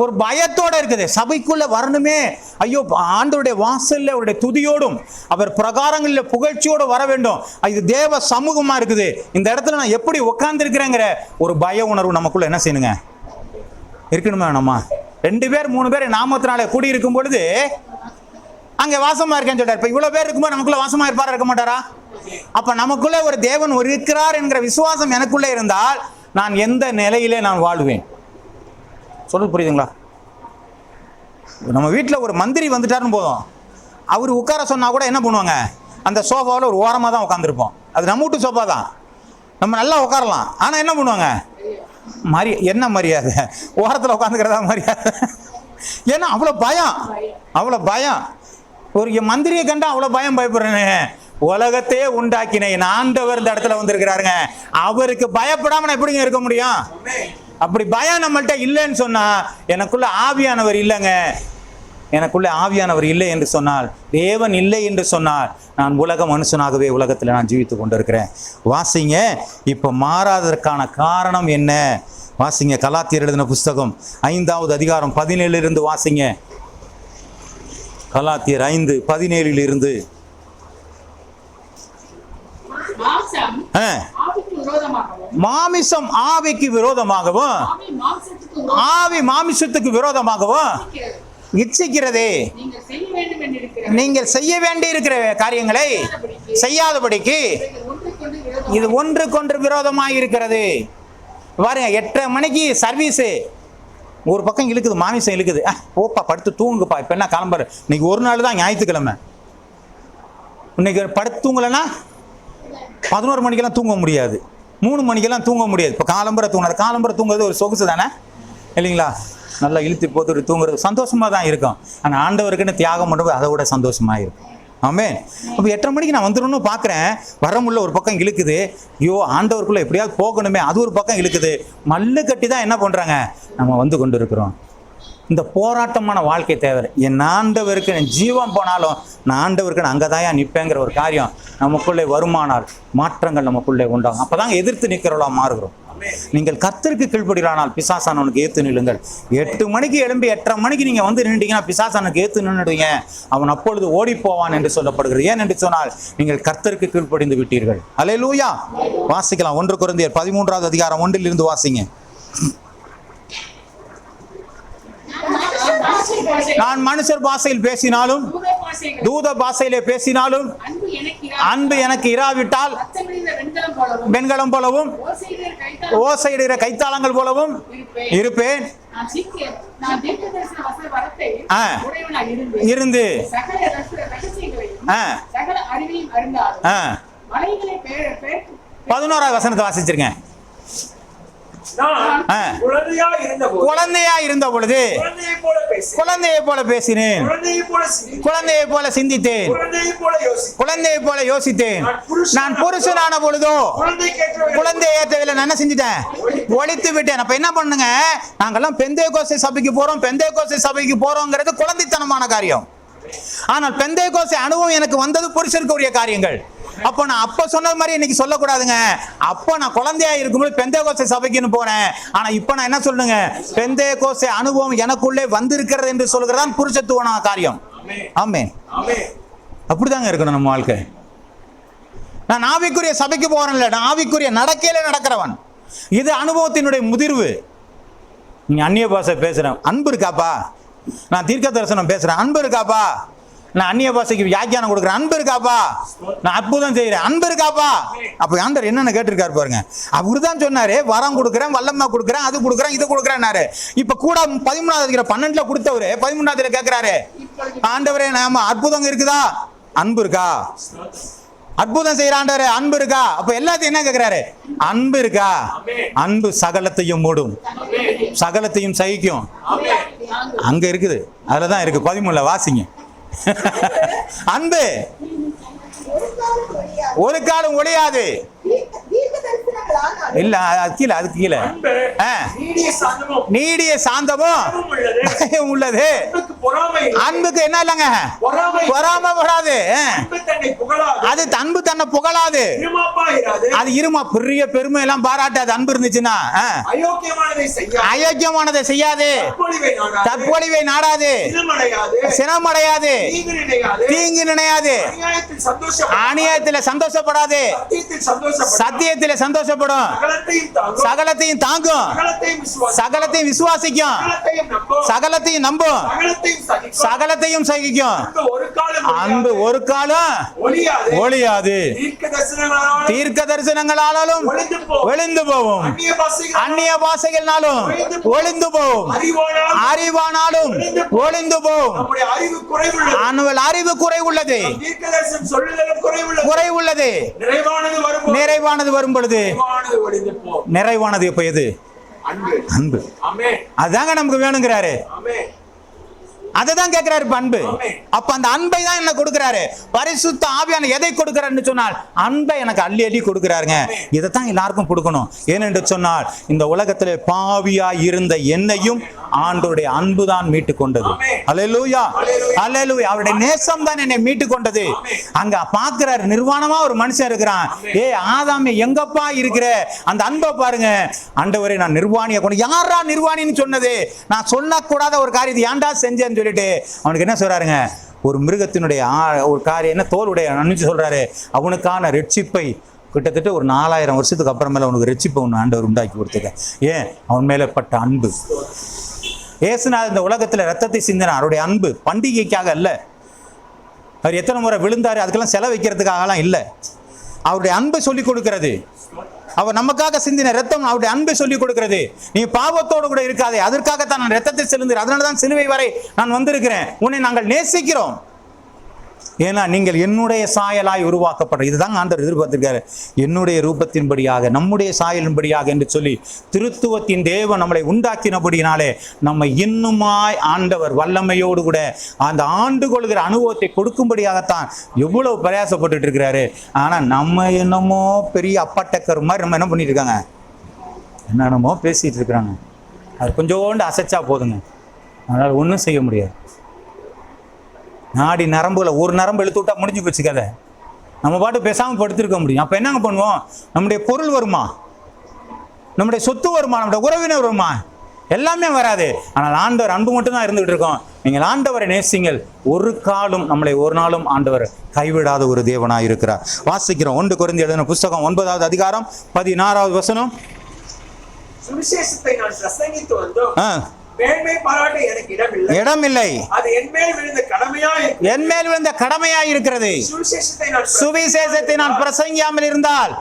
ஒரு பயத்தோட இருக்குது. சபைக்குள்ள வரணுமே, ஐயோ ஆண்டவருடைய வாசல்ல அவருடைய துதியோடும் அவர் பிரகாரங்களில் புகழ்ச்சியோடு வர வேண்டும். இது தேவ சமூகமா இருக்குது. இந்த இடத்துல நான் எப்படி உட்கார்ந்து இருக்கிறேங்கிற ஒரு பய உணர்வு நமக்குள்ள என்ன செய்யணுங்க? இருக்கணுமா? நம்ம 2 பேர் 3 பேர் நாமத்தினால கூடி இருக்கும் பொழுது அங்க வாசமா இருக்கேன்னு சொல்றாரு. இப்ப இவ்வளவு பேர் இருக்கும்போது நமக்குள்ள வாசமா இருப்பாரா, இருக்க மாட்டாரா? அப்ப நமக்குள்ள ஒரு தேவன் ஒரு இருக்கிறார் என்கிற விசுவாசம் எனக்குள்ள இருந்தால் நான் எந்த நிலையிலே நான் வாழ்வேன்? சொல்றது புரியுதுங்களா? நம்ம வீட்டில் ஒரு மந்திரி வந்துட்டாருன்னு போதும், அவர் உட்கார சொன்னா கூட என்ன பண்ணுவாங்க? அந்த சோஃபாவில் ஒரு ஓரமாக தான் உட்காந்துருப்போம். அது நம்ம வீட்டு சோஃபா தான், நம்ம நல்லா உட்காரலாம். ஆனால் என்ன பண்ணுவாங்க? என்ன மரியாதை? ஓரத்தில் உட்காந்துக்கிறதா மரியாதை? ஏன்னா அவ்வளோ பயம், அவ்வளோ பயம். ஒரு மந்திரியை கண்டா அவ்வளோ பயம், பயப்படுறேன்னு. உலகத்தையே உண்டாக்கினேன் ஆண்டவர் இந்த இடத்துல வந்திருக்கிறாருங்க. அவருக்கு பயப்படாம நான் எப்படிங்க இருக்க முடியும்? அப்படி பயம் நம்மள்கிட்ட இல்லைன்னு சொன்னா, எனக்குள்ள ஆவியானவர் இல்லைங்க, எனக்குள்ள ஆவியானவர் இல்லை என்று சொன்னால், தேவன் இல்லை என்று சொன்னால், நான் உலக மனுஷனாகவே உலகத்தில் நான் ஜீவித்து கொண்டிருக்கிறேன். வாசிங்க, இப்போ மாறாததற்கான காரணம் என்ன? வாசிங்க, கலாத்தியர் எழுதின புஸ்தகம் 5வது அதிகாரம் 17 வாசிங்க. கலாத்தியர் 5:17 மாமிசம் ஆவிக்கு விரோதமாகவும் ஆவி மாமிசத்துக்கு விரோதமாகவும் இச்சிக்கிறதே. நீங்கள் செய்ய வேண்டி இருக்கிற காரியங்களை செய்யாதபடிக்கு இது ஒன்றுக்கொன்று விரோதமாக இருக்கிறது. பாருங்க, 8:30 மணிக்கு சர்வீஸ், ஒரு பக்கம் இழுக்குது, மாமிசம் இழுக்குது. போப்பா படுத்து தூங்குப்பா, இப்போ என்ன கிளம்புற, இன்னைக்கு ஒரு நாள் தான் ஞாயிற்றுக்கிழமை, இன்னைக்கு படுத்து தூங்கலைன்னா 11 மணிக்கெல்லாம் தூங்க முடியாது, 3 மணிக்கெல்லாம் தூங்க முடியாது. இப்போ காலம்பரை தூங்குறது ஒரு சொகுசு தானே இல்லைங்களா? நல்லா இழுத்து போட்டு தூங்குறது சந்தோஷமாக தான் இருக்கும். ஆனால் ஆண்டவருக்குன்னு தியாகம் பண்ணுறது அதை விட சந்தோஷமாக இருக்கும். ஆமென். அப்போ 8:30 மணிக்கு நான் வந்துடணும்னு பார்க்குறேன், வர முடியல, ஒரு பக்கம் இழுக்குது. ஐயோ ஆண்டவருக்குள்ளே எப்படியாவது போகணுமே, அது ஒரு பக்கம் இழுக்குது. மல்லு கட்டி தான் என்ன பண்ணுறாங்க, நம்ம வந்து கொண்டு இருக்கிறோம். இந்த போராட்டமான வாழ்க்கை தேவை. என் ஆண்டவருக்கு என் ஜீவம் போனாலும் நான் ஆண்டவருக்கு நான் அங்கே தான் நிற்பேங்கிற ஒரு காரியம் நமக்குள்ளே வருமானால் மாற்றங்கள் நமக்குள்ளே உண்டாகும். அப்போ தான் எதிர்த்து நிற்கிறவளா மாறுகிறோம். நீங்கள் கர்த்தருக்கு கீழ்ப்படுகிறானால் பிசாசானவனுக்கு ஏத்து நில்லுங்கள். 8 மணிக்கு எழும்பி 8:30 மணிக்கு நீங்க வந்து நின்றுட்டீங்கன்னா பிசாசானுக்கு ஏத்து நின்றுடுவீங்க, அவன் அப்பொழுது ஓடி போவான் என்று சொல்லப்படுகிறது. ஏன் என்று சொன்னால் நீங்கள் கர்த்தருக்கு கீழ்ப்படிந்து விட்டீர்கள். அல்லேலூயா. வாசிக்கலாம் 1 கொரிந்தியர் 13வது அதிகாரம் 1 வாசிங்க. நான் மனுஷர் பாஷையில் பேசினாலும் தூத பாஷையிலே பேசினாலும் அன்பு எனக்கு இராவிட்டால் வெண்கலம் போலவும் ஓசையிடுகிற கைத்தாளங்கள் போலவும் இருப்பேன். இருந்து 11வது வசனத்தை வாசிச்சிருக்கேன். குழந்தையா இருந்த பொழுது குழந்தையை போல பேசினேன், குழந்தையை போல சிந்தித்தேன், குழந்தையை போல யோசித்தேன். நான் புருஷனான பொழுதோ குழந்தையை ஏற்றவில்லை, நான் என்ன செஞ்சுட்டேன், ஒழித்து விட்டேன். அப்ப என்ன பண்ணுங்க, நாங்கெல்லாம் பெந்தேகோஸ்தே சபைக்கு போறோம், பெந்தேகோஸ்தே சபைக்கு போறோங்கிறது குழந்தைத்தனமான காரியம். ஆனால் பெந்தேகோஸ்தே அனுபவம் எனக்கு வந்தது புருஷனுக்கு உரிய காரியங்கள். அப்போ நான் அப்ப சொன்ன மாதிரி இன்னைக்கு சொல்லக்கூடாதுங்க. அப்போ நான் குழந்தையா இருக்கும்போது பெந்தேகோஸ்தே சபைக்குன்னு போனேன். ஆனா இப்ப நான் என்ன சொல்லுங்க, பெந்தேகோஸ்தே அனுபவம் எனக்குள்ளே வந்திருக்கிறது என்று சொல்கிறதான் புருஷத்துவமான காரியம். ஆமென். அப்படிதாங்க இருக்கணும் நம்ம வாழ்க்கை. நான் ஆவிக்குரிய சபைக்கு போறேன்ல, நான் ஆவிக்குரிய நடக்கையில நடக்கிறவன். இது அனுபவத்தினுடைய முதிர்வு. நீங்க அந்நிய பாஷை பேசுறேன், அன்பு இருக்காப்பா. நான் தீர்க்க தரிசனம் பேசுறேன், அன்பு இருக்காப்பா. நான் அந்நிய பாஷைக்கு வியாக்கியானம் கொடுக்குறேன், அன்பு இருக்காப்பா. நான் அற்புதம் செய்யறேன், அன்பு இருக்காப்பா. அப்ப ஆண்டவர் என்னென்ன கேட்டிருக்காரு பாருங்க. அவருதான் சொன்னாரு, வரம் கொடுக்குறேன், வல்லமை கொடுக்குறேன், அது கொடுக்குறேன், இது கொடுக்குறேன்னாரு. இப்ப கூட 13வது 12 கொடுத்தவரு 13வது கேட்கிறாரு, ஆண்டவரே நாம அற்புதம் இருக்குதா, அன்பு இருக்கா? அற்புதம் செய்யறாண்டவரே, அன்பு இருக்கா? அப்ப எல்லாத்தையும் என்ன கேட்கிறாரு, அன்பு இருக்கா? அன்பு சகலத்தையும் மூடும், சகலத்தையும் சகிக்கும். அங்க இருக்குது, அதுலதான் இருக்கு. 13 வாசிங்க. அன்பு ஒரு காலம் ஒழியாது. இல்ல அதுக்கு கீழே நீடிய சாந்தமும் உள்ளது. அன்புக்கு என்ன இல்லைங்க, பொறாமைப்படாது. அது அன்பு தன்னை புகழாது, அது இருமா பெரிய பெருமை எல்லாம் பாராட்டாது. அன்பு இருந்துச்சுன்னா அயோக்கியமானதை செய்யாது, தற்பொழிவை நாடாது, சினமடையாது, தீங்கு நினையாது, அநியாயத்தில் சந்தோஷப்படாது, சத்தியத்தில் சந்தோஷப்படும், சகலத்தையும் தாங்கும், சகலத்தையும் விசுவாசிக்கும், சகலத்தையும் நம்பும், சகலத்தையும் சகிக்கும். அன்பு ஒரு காலம் ஒழியாது, தீர்க்க தரிசனங்களாலும் ஒளிந்து போகும், அந்நிய பாஷைகளாலும் ஒளிந்து போகும், அறிவானாலும் ஒளிந்து போகும். அறிவு குறைவுள்ளது, குறைவுள்ளது, நிறைவானது வரும் பொழுது நிறைவானது எப்ப எது, அன்பு. அதுதாங்க நமக்கு வேணுங்கிறாரு, அததான் கேட்கிறாரு அன்பு. அப்ப அந்த அன்பை தான் என்ன கொடுக்கிறாரு, பரிசுத்த ஆவியான எதை கொடுக்கிறாருன்னு சொன்னால் அன்பை எனக்கு அள்ளி அள்ளி கொடுக்கிறாருங்க. இதைத்தான் எல்லாருக்கும் கொடுக்கணும். ஏனென்று சொன்னால் இந்த உலகத்திலே பாவியா இருந்த என்னையும் ஆண்டவருடைய அன்பு தான் மீட்டு கொண்டது. அல்லேலூயா, அல்லேலூயா. அவருடைய நேசம் தான் என்னை மீட்டு கொண்டது. அங்க பாக்குறாரு, நிர்வாணமா ஒரு மனுஷன் இருக்கிறான். ஆதாமே எங்கப்பா இருக்கிற, அந்த அன்பை பாருங்க. ஆண்டவரே நான் நிர்வாணியை கொண்டு, யாரா நிர்வாணின்னு சொன்னது, நான் சொல்லக்கூடாத ஒரு காரியத்தை ஏன்டா செஞ்சேன்னு சொல்லிட்டு அவனுக்கு என்ன சொல்றாருங்க, ஒரு மிருகத்தினுடைய ஒரு காரியம் என்ன தோலுடைய நினைச்சு சொல்றாரு. அவனுக்கான ரட்சிப்பை கிட்டத்தட்ட ஒரு 4000 வருஷத்துக்கு அப்புறமேல அவனுக்கு ரட்சிப்பை ஒன்று ஆண்டவர் உண்டாக்கி கொடுத்துருக்க. ஏன், அவன் மேல பட்ட அன்பு. இயேசுநாதர் இந்த உலகத்துல ரத்தத்தை சிந்தினார், அவருடைய அன்பு பண்டிகைக்காக அல்ல. அவர் எத்தனை முறை விழுந்தாரு, அதுக்கெல்லாம் செலவு வைக்கிறதுக்காகலாம் இல்லை. அவருடைய அன்பை சொல்லி கொடுக்கிறது. அவர் நமக்காக சிந்தின ரத்தம் அவருடைய அன்பை சொல்லிக் கொடுக்கிறது. நீ பாவத்தோடு கூட இருக்காதே, அதற்காகத்தான் நான் ரத்தத்தை செலுந்தேன், அதனாலதான் சிலுவை வரை நான் வந்திருக்கிறேன். உன்னை நாங்கள் நேசிக்கிறோம், ஏன்னா நீங்கள் என்னுடைய சாயலாய் உருவாக்கப்பட்ட. இதுதான் ஆண்டவர் எதிர்பார்த்திருக்காரு. என்னுடைய ரூபத்தின்படியாக, நம்முடைய சாயலின்படியாக என்று சொல்லி திருத்துவத்தின் தேவன் நம்மளை உண்டாக்கினபடினாலே நம்ம இன்னுமாய் ஆண்டவர் வல்லமையோடு கூட அந்த ஆண்டு கொள்கிற அனுபவத்தை கொடுக்கும்படியாகத்தான் எவ்வளவு பிரயாசப்பட்டு இருக்கிறாரு. ஆனா நம்ம என்னமோ பெரிய அப்பட்டக்கர் மாதிரி நம்ம என்ன பண்ணிட்டு இருக்காங்க, என்னென்னமோ பேசிட்டு இருக்கிறாங்க. அது கொஞ்சோண்டு அசைச்சா போதுங்க, அதனால ஒன்றும் செய்ய முடியாது. நாடி நரம்புகளை ஒரு நரம்பு இழுத்து விட்டா முடிஞ்சு போச்சு கதை. நம்ம பாட்டு பேசாமல் படுத்திருக்க முடியும். அப்போ என்னங்க பண்ணுவோம்? நம்முடைய பொருள் வருமா, நம்முடைய சொத்து வருமா, நம்முடைய உறவினர் வருமா, எல்லாமே வராது. ஆனால் ஆண்டவர் அன்பு மட்டும்தான் இருந்துகிட்டு இருக்கோம். நீங்கள் ஆண்டவரை நேசிங்கள், ஒரு காலம் நம்மளை ஒரு நாளும் ஆண்டவர் கைவிடாத ஒரு தேவனாக இருக்கிறார். வாசிக்கிறோம் 1 கொரிந்தியர் எழுதின புஸ்தகம் 9வது அதிகாரம் 16வது வசனம். சுவிசேஷத்தை நான் பிரசங்கித்து வந்தோம், மேன்மை பாராட்ட எனக்கு இடமில்லை, அது என் மேல் விழுந்த கடமையாய் இருக்கிறது. சுவிசேஷத்தை நான் பிரசங்கியாமல் இருந்தால்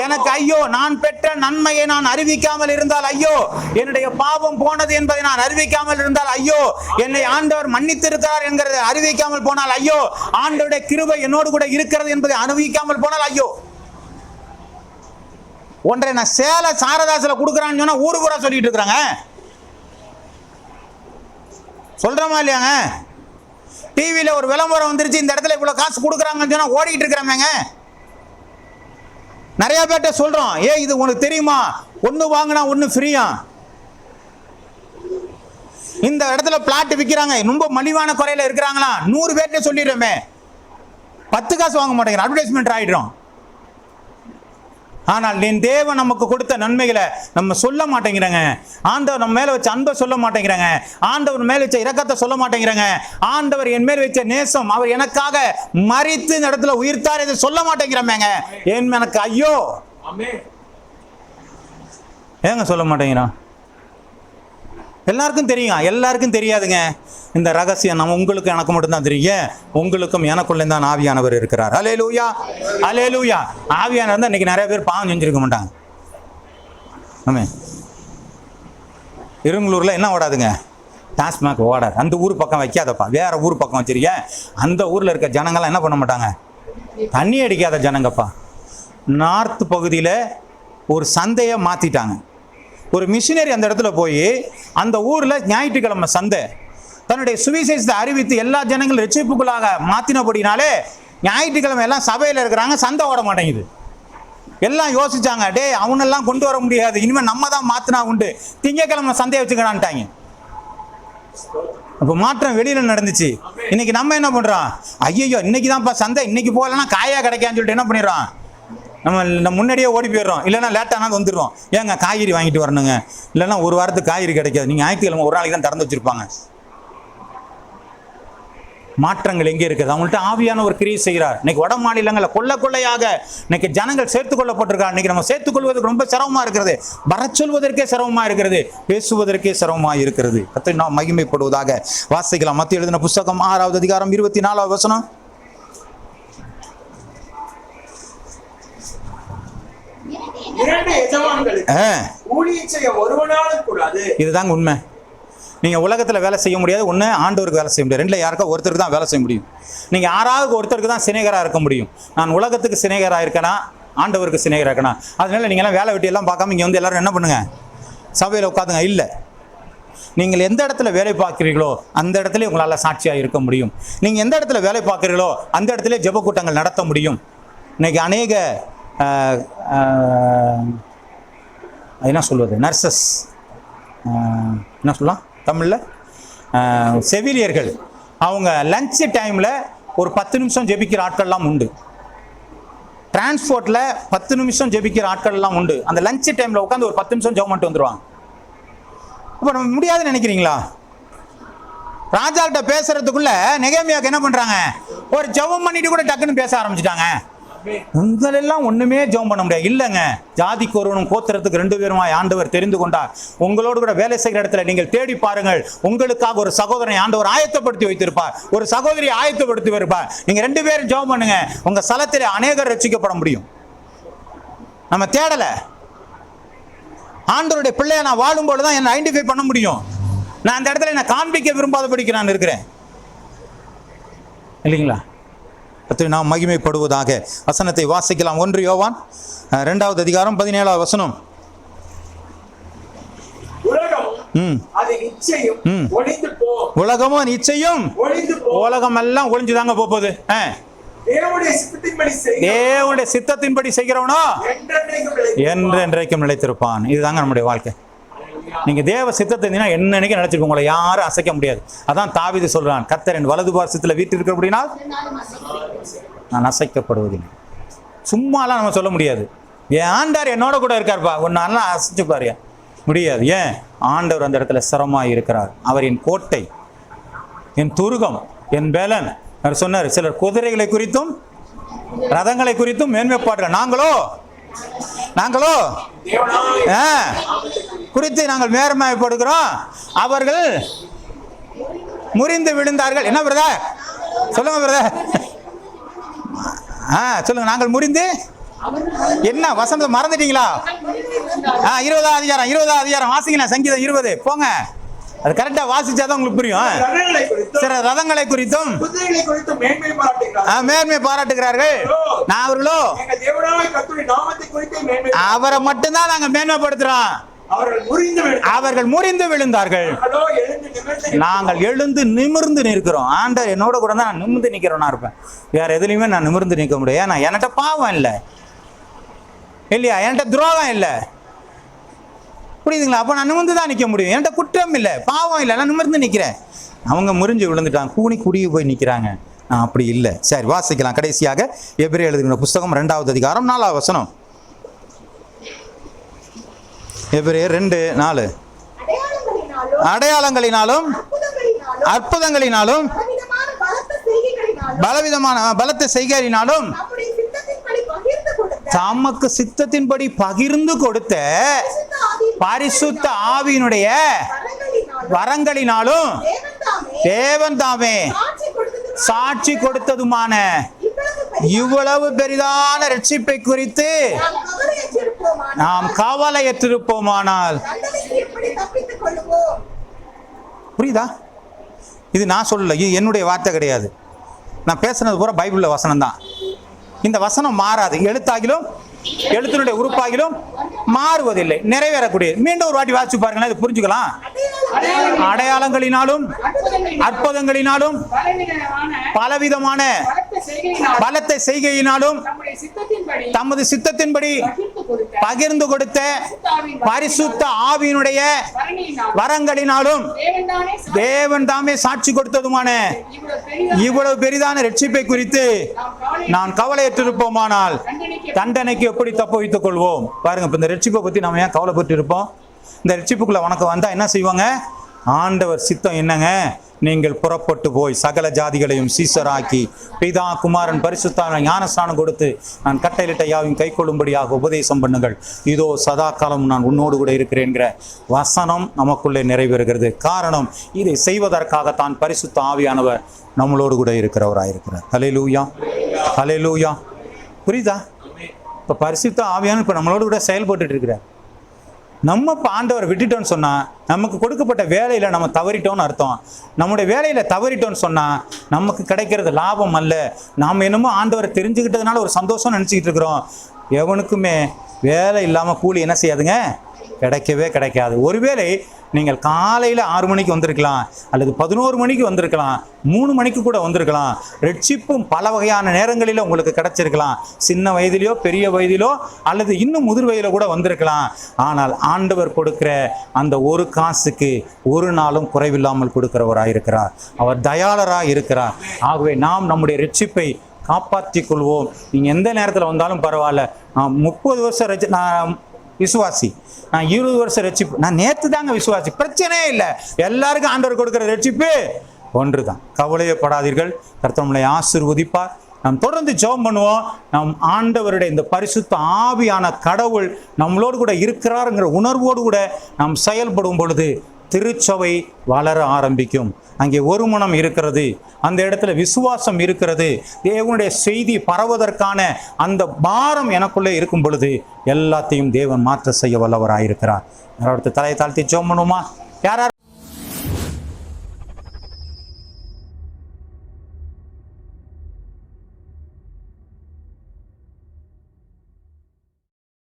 எனக்கு ஐயோ, நான் பெற்ற நன்மையை நான் அறிவிக்காமல் இருந்தால் ஐயோ, என்னுடைய பாவம் போனது என்பதை நான் அறிவிக்காமல் இருந்தால் ஐயோ, என்னை ஆண்டவர் மன்னித்திருக்கிறார் என்கிறதை அறிவிக்காமல் போனால் ஐயோ, ஆண்டவருடைய கிருபை என்னோடு கூட இருக்கிறது என்பதை அறிவிக்காமல் போனால் ஐயோ. ஒன்றை நான் சேல சாரதாசில கொடுக்குறான்னு சொன்னா ஊரு பூரா சொல்லிட்டு இருக்கிறாங்க. சொல்றோமா இல்லையாங்க? டிவியில ஒரு விளம்பரம் வந்துருச்சு, இந்த இடத்துல இவ்வளவு காசு கொடுக்குறாங்கன்னு சொன்னா ஓடிக்கிட்டு இருக்கிறாங்க. நிறைய பேர்ட்ட சொல்றோம், இது உனக்கு தெரியுமா, ஒன்னு வாங்கினா ஒன்னு ஃப்ரீயா. இந்த இடத்துல பிளாட் விற்கிறாங்க, ரொம்ப மலிவான குறையில இருக்கிறாங்களா, 100 பேர்ட்ட சொல்லிடுறோமே, 10 காசு வாங்க மாட்டேங்கிறோம், அட்வர்டைஸ்மெண்ட் ஆயிடுறோம். ஆனால் என் தேவன் நமக்கு கொடுத்த நன்மைகளை நம்ம சொல்ல மாட்டேங்கிறாங்க. ஆண்டவர் நம்ம மேல வச்ச அன்பை சொல்ல மாட்டேங்கிறாங்க. ஆண்டவர் மேல வச்ச இரக்கத்தை சொல்ல மாட்டேங்கிறாங்க. ஆண்டவர் என் மேல் வச்ச நேசம், அவர் எனக்காக மரித்து இந்த இடத்துல உயிர்த்தார், இதை சொல்ல மாட்டேங்கிறாங்க. ஏன் எனக்கு ஐயோ, ஏங்க சொல்ல மாட்டேங்கிறான்? எல்லாருக்கும் தெரியும், எல்லாருக்கும் தெரியாதுங்க இந்த ரகசியம். நம்ம உங்களுக்கு எனக்கு மட்டும்தான் தெரியும். உங்களுக்கும் எனக்குள்ளே தான் ஆவியானவர் இருக்கிறார். அல்லேலூயா, அல்லேலூயா. ஆவியானவர் தான் இன்னைக்கு நிறைய பேர் பாவம் செஞ்சிருக்க மாட்டாங்க. ஆமென். இருங்கலூர்ல என்ன ஓடாதுங்க, டாஸ்மாக் ஓடாது. அந்த ஊர் பக்கம் வைக்காதப்பா, வேற ஊர் பக்கம் வச்சிருக்க. அந்த ஊர்ல இருக்க ஜனங்கள்லாம் என்ன பண்ண மாட்டாங்க, தண்ணி அடிக்காத ஜனங்கப்பா. நார்த் பகுதியில் ஒரு சந்தையை மாத்திட்டாங்க. ஒரு மிஷினரி அந்த இடத்துல போய் அந்த ஊர்ல ஞாயிற்றுக்கிழமை சந்தை தன்னுடைய சுவிசேஷத்தை அறிவித்து எல்லா ஜனங்களும் ரட்சிப்புக்குள்ளாக மாத்தினபடினாலே ஞாயிற்றுக்கிழமை எல்லாம் சபையில் இருக்கிறாங்க, சந்தை ஓட மாட்டேங்குது. எல்லாம் யோசிச்சாங்க, அவனெல்லாம் கொண்டு வர முடியாது, இனிமேல் நம்ம தான் மாத்தினா உண்டு, திங்கக்கிழமை சந்தையை வச்சுக்கலான்ட்டாங்க. அப்போ மாற்றம் வெளியில நடந்துச்சு. இன்னைக்கு நம்ம என்ன பண்றோம், ஐயோ இன்னைக்கு தான்ப்பா சந்தை, இன்னைக்கு போகலன்னா காயா கிடைக்கான்னு சொல்லிட்டு என்ன பண்ணிடுறோம், நம்ம முன்னாடியே ஓடி போயிடுறோம். இல்லைன்னா லேட்டானா வந்துடுறோம், ஏங்க காய்கறி வாங்கிட்டு வரணுங்க, இல்லைன்னா ஒரு வாரத்துக்கு காய்கறி கிடைக்காது, நீங்கள் ஞாயிற்றுக்கிழமை ஒரு நாளைக்கு தான் திறந்து வச்சிருப்பாங்க. மாற்றங்கள் எங்கே இருக்குது? அவங்கள்ட்ட ஆவியான ஒரு கிரியை செய்கிறார். இன்னைக்கு வட மாநிலங்களில் கொள்ளையாக இன்னைக்கு ஜனங்கள் சேர்த்துக் கொள்ளப்பட்டிருக்காங்க. இன்னைக்கு நம்ம சேர்த்துக்கொள்வதற்கு ரொம்ப சிரமமா இருக்கிறது, வர சொல்வதற்கே சிரமமா இருக்கிறது, பேசுவதற்கே சிரமமா இருக்கிறது. கர்த்தர் நாம் மகிமைப்படுவதாக. வாசிக்கலாம் மத்திய எழுதின புஸ்தகம் 6வது அதிகாரம் 24வது வசனம். இதுதாங்க உண்மை. நீங்க உலகத்துல வேலை செய்ய முடியாது, ஒண்ணு ஆண்டவருக்கு வேலை செய்ய முடியாது, ரெண்டுல யாருக்கா ஒருத்தருக்கு தான் வேலை செய்ய முடியும். நீங்க யாராவது ஒருத்தருக்கு தான் சிநேகரா இருக்க முடியும். நான் உலகத்துக்கு சிநேகரா இருக்கணும், ஆண்டவருக்கு சிநேகரா இருக்கணும். அதனால நீங்க எல்லாம் வேலை வெட்டி எல்லாம் பார்க்காம இங்க வந்து எல்லாரும் என்ன பண்ணுங்க, சபையில உட்காந்துங்க. இல்ல, நீங்கள் எந்த இடத்துல வேலை பார்க்கிறீர்களோ அந்த இடத்துல உங்களால சாட்சியா இருக்க முடியும். நீங்க எந்த இடத்துல வேலை பார்க்கிறீர்களோ அந்த இடத்துல ஜெப கூட்டங்கள் நடத்த முடியும். இன்னைக்கு அநேக என்ன சொல்வது, நர்சஸ், என்ன சொல்லலாம் தமிழில், செவிலியர்கள், அவங்க லஞ்ச் டைமில் ஒரு 10 நிமிஷம் ஜெபிக்கிற ஆட்கள்லாம் உண்டு. டிரான்ஸ்போர்ட்டில் 10 நிமிஷம் ஜெபிக்கிற ஆட்கள்லாம் உண்டு. அந்த லஞ்ச் டைமில் உட்காந்து ஒரு 10 நிமிஷம் ஜெபம் பண்ணிட்டு வந்துடுவாங்க. அப்போ நம்ம முடியாதுன்னு நினைக்கிறீங்களா? ராஜா கிட்ட பேசுறதுக்குள்ள நெகேமியாவுக்கு என்ன பண்றாங்க, ஒரு ஜெபம் பண்ணிட்டு கூட டக்குன்னு பேச ஆரம்பிச்சுட்டாங்க. உங்களெல்லாம் ஒண்ணுமே ஜெபம் பண்ண முடியாது. இல்லைங்க, ஜாதிக்கு ஒருவனும் கோத்திரத்துக்கு 2 பேருமாய் ஆண்டவர் தெரிந்து கொண்டார். உங்களோடு கூட வேலை செய்கிற இடத்துல நீங்கள் தேடி பாருங்கள், உங்களுக்காக ஒரு சகோதரனை ஆண்டவர் ஆயத்தப்படுத்தி வைத்திருப்பார், ஒரு சகோதரியை ஆயத்தப்படுத்தி வைப்பார். நீங்க 2 பேரும் ஜெபம் பண்ணுங்க, உங்க ஸ்தலத்திலே அநேகர் ரட்சிக்கப்பட முடியும். நம்ம தேடலை. ஆண்டவருடைய பிள்ளையை நான் வாழும்போது தான் என்னை ஐடென்டிஃபை பண்ண முடியும். நான் அந்த இடத்துல என்னை காண்பிக்க விரும்பாதபடிக்கு நான் இருக்கிறேன் இல்லைங்களா? நாம் மகிமைப்படுவதாக. வசனத்தை வாசிக்கலாம். 1 யோவான் 2வது அதிகாரம் 17வது வசனம். உலகமும் நிச்சயம் உலகம் எல்லாம் ஒளிஞ்சுதாங்க போகுது. தேவனுடைய சித்தத்தின்படி செய்கிறவனோ என்றென்றைக்கும் நிலைத்திருப்பான். இதுதாங்க நம்முடைய வாழ்க்கை. நீங்க தேவ சித்தத்தை இருந்தீங்கன்னா என்னன்னைக்கு நினைச்சிருக்கோம், உங்களை யாரும் அசைக்க முடியாது. அதான் தாவீது சொல்றான், கர்த்தர் என் வலது பார்சத்தில் வீட்டிருக்கிற அப்படின்னா நான் அசைக்கப்படுவதில்லை. சும்மாலாம் நம்ம சொல்ல முடியாது. என் ஆண்டார் என்னோட கூட இருக்கார்ப்பா, ஒன்னால அசைச்சு பாரு முடியாது. ஏன்? ஆண்டவர் அந்த இடத்துல சிரமமாக இருக்கிறார். அவர் என் கோட்டை, என் துருகம், என் பேலன். அவர் சொன்னார், சிலர் குதிரைகளை குறித்தும் ரதங்களை குறித்தும் மேன்மைப்பாடுகள், நாங்களோ குறித்து நாங்கள் மேன்மைப்படுகிறோம். அவர்கள் முறிந்து விழுந்தார்கள். என்ன பிரதர் சொல்லுங்க பிரதர்? சொல்லுங்க. நாங்கள் முறிந்து என்ன வசனத்தை மறந்துட்டீங்களா? 20வது அதிகாரம் வாசிக்கலாம். சங்கீதம் 20 போங்க. அது கரெக்டா வாசிச்சாதான் உங்களுக்கு புரியும். சில ரதங்களை குறித்தும் மேன்மை பாராட்டுகிறார்கள். நான் அவர்களோ அவரை மட்டும்தான் நாங்க மேன்மைப்படுத்துறோம். அவர்கள் முறிந்து விழுந்தார்கள், நாங்கள் எழுந்து நிமிர்ந்து நிற்கிறோம். ஆண்டவர் என்னோட கூட தான் நான் நிமிர்ந்து நிற்கிறோன்னா இருப்பேன். வேற எதுலையுமே நான் நிமிர்ந்து நிற்க முடியாது. ஏன்னா என்கிட்ட பாவம் இல்லை இல்லையா? என்கிட்ட துரோகம் இல்லை, புரியுதுங்களா? அப்போ நான் நிமிர்ந்து தான் நிற்க முடியும். என்கிட்ட குற்றம் இல்லை, பாவம் இல்லை, நான் நிமிர்ந்து நிற்கிறேன். அவங்க முறிஞ்சு விழுந்துட்டாங்க, குடிய போய் நிற்கிறாங்க. நான் அப்படி இல்லை. சரி, வாசிக்கலாம். கடைசியாக எபிரேயர் எழுதின புஸ்தகம் 2வது அதிகாரம் 4வது வசனம். எபிரேயர் 2:4. அடையாளங்களினாலும் அற்புதங்களினாலும் பலத்த செய்கைகளினாலும் தமக்கு சித்தத்தின்படி பகிர்ந்து கொடுத்த பரிசுத்த ஆவியினுடைய வரங்களினாலும் தேவன் தாமே சாட்சி கொடுத்ததுமான இவ்வளவு பெரிதான ரட்சிப்பை குறித்து நாம் கவலையற்றிருப்போமானால். புரியுதா? இது நான் சொல்லல, இது என்னுடைய வார்த்தை கிடையாது. நான் பேசுனது பூரா பைபிள்ல வசனம் தான். இந்த வசனம் மாறாது. எழுத்தாகிலும் எழுத்தினுடைய உறுப்பாகிலும் மாறுவதில்லை, நிறைவேறக்கூடியது. மீண்டும் ஒரு வாட்டி வாசிச்சு பாருங்களேன், இது புரிஞ்சுக்கலாம். அடையாளங்களினாலும் அற்புதங்களினாலும் பலவிதமான பலத்த செய்கையினாலும் தமது சித்தத்தின்படி பகிர்ந்து கொடுத்த பரிசுத்த ஆவியினுடைய வரங்களினாலும் தேவன் தாமே சாட்சி கொடுத்ததுமான இவ்வளவு பெரிதான ரட்சிப்பை குறித்து நான் கவலையற்றிருப்போமானால் தண்டனைக்கு எப்படி தப்பு வைத்துக் கொள்வோம்? பாருங்க, இப்ப இந்த ரட்சிப்பை பத்தி நம்ம ஏன் கவலைப்பட்டு இருப்போம்? இந்த ரட்சிப்புக்குள்ள உனக்கு வந்தா என்ன செய்வாங்க? ஆண்டவர் சித்தம் என்னங்க? நீங்கள் புறப்பட்டு போய் சகல ஜாதிகளையும் சீசராக்கி பிதா குமாரன் பரிசுத்த ஞானஸ்நானம் கொடுத்து நான் கட்டளையிட்ட யாவையும் கை கொள்ளும்படியாக உபதேசம் பண்ணுங்கள். இதோ சதா காலம் நான் உன்னோடு கூட இருக்கிறேங்கிற வசனம் நமக்குள்ளே நிறைவேறுகிறது. காரணம், இதை செய்வதற்காகத்தான் பரிசுத்த ஆவியானவர் நம்மளோடு கூட இருக்கிறவராயிருக்கிறார். ஹல்லேலூயா, ஹல்லேலூயா. புரியுதா? இப்போ பரிசுத்த ஆவியானவர் இப்போ நம்மளோடு கூட செயல்பட்டு இருக்கிறார். நம்ம இப்போ ஆண்டவரை விட்டுட்டோன்னு சொன்னால் நமக்கு கொடுக்கப்பட்ட வேலையில் நம்ம தவறிட்டோன்னு அர்த்தம். நம்முடைய வேலையில் தவறிட்டோன்னு சொன்னால் நமக்கு கிடைக்கிறது லாபம் அல்ல. நாம் என்னமோ ஆண்டவரை தெரிஞ்சுக்கிட்டதுனால ஒரு சந்தோஷம் நினச்சிக்கிட்டு இருக்கிறோம். எவனுக்குமே வேலை இல்லாமல் கூலி என்ன செய்யாதுங்க? கிடைக்கவே கிடைக்காது. ஒருவேளை நீங்கள் காலையில் 6 மணிக்கு வந்திருக்கலாம், அல்லது 11 மணிக்கு வந்திருக்கலாம், 3 மணிக்கு கூட வந்திருக்கலாம். ரட்சிப்பும் பல வகையான நேரங்களில் உங்களுக்கு கிடைச்சிருக்கலாம். சின்ன வயதிலோ பெரிய வயதிலோ அல்லது இன்னும் முதிர் வயதிலோ கூட வந்திருக்கலாம். ஆனால் ஆண்டவர் கொடுக்கிற அந்த ஒரு காசுக்கு ஒரு நாளும் குறைவில்லாமல் கொடுக்கிறவராயிருக்கிறார். அவர் தயாளராக இருக்கிறார். ஆகவே நாம் நம்முடைய ரட்சிப்பை காப்பாற்றிக் கொள்வோம். நீங்கள் எந்த நேரத்தில் வந்தாலும் பரவாயில்ல. நான் 30 வருஷம் நான் விசுவாசி, நான் 20 வருஷம் ரட்சிப்பு, நான் நேற்று தாங்க விசுவாசி, பிரச்சனையே இல்லை. எல்லாருக்கும் ஆண்டவர் கொடுக்கிற ரட்சிப்பு ஒன்று தான். கவலையப்படாதீர்கள், கர்த்தர் நம்மளை ஆசீர்வதிப்பார். நாம் தொடர்ந்து ஜெபம் பண்ணுவோம். நம் ஆண்டவருடைய இந்த பரிசுத்த ஆவியான கடவுள் நம்மளோடு கூட இருக்கிறாருங்கிற உணர்வோடு கூட நாம் செயல்படும் பொழுது திருச்சபை வளர ஆரம்பிக்கும். அங்கே ஒரு மனம் இருக்கிறது, அந்த இடத்துல விசுவாசம் இருக்கிறது, தேவனுடைய செய்தி பரவதற்கான அந்த பாரம் எனக்குள்ளே இருக்கும் பொழுது எல்லாத்தையும் தேவன் மாற்ற செய்ய வல்லவராயிருக்கிறார். யாராவது தலையை தாழ்த்தி ஜெபம் பண்ணுமா? யாரார்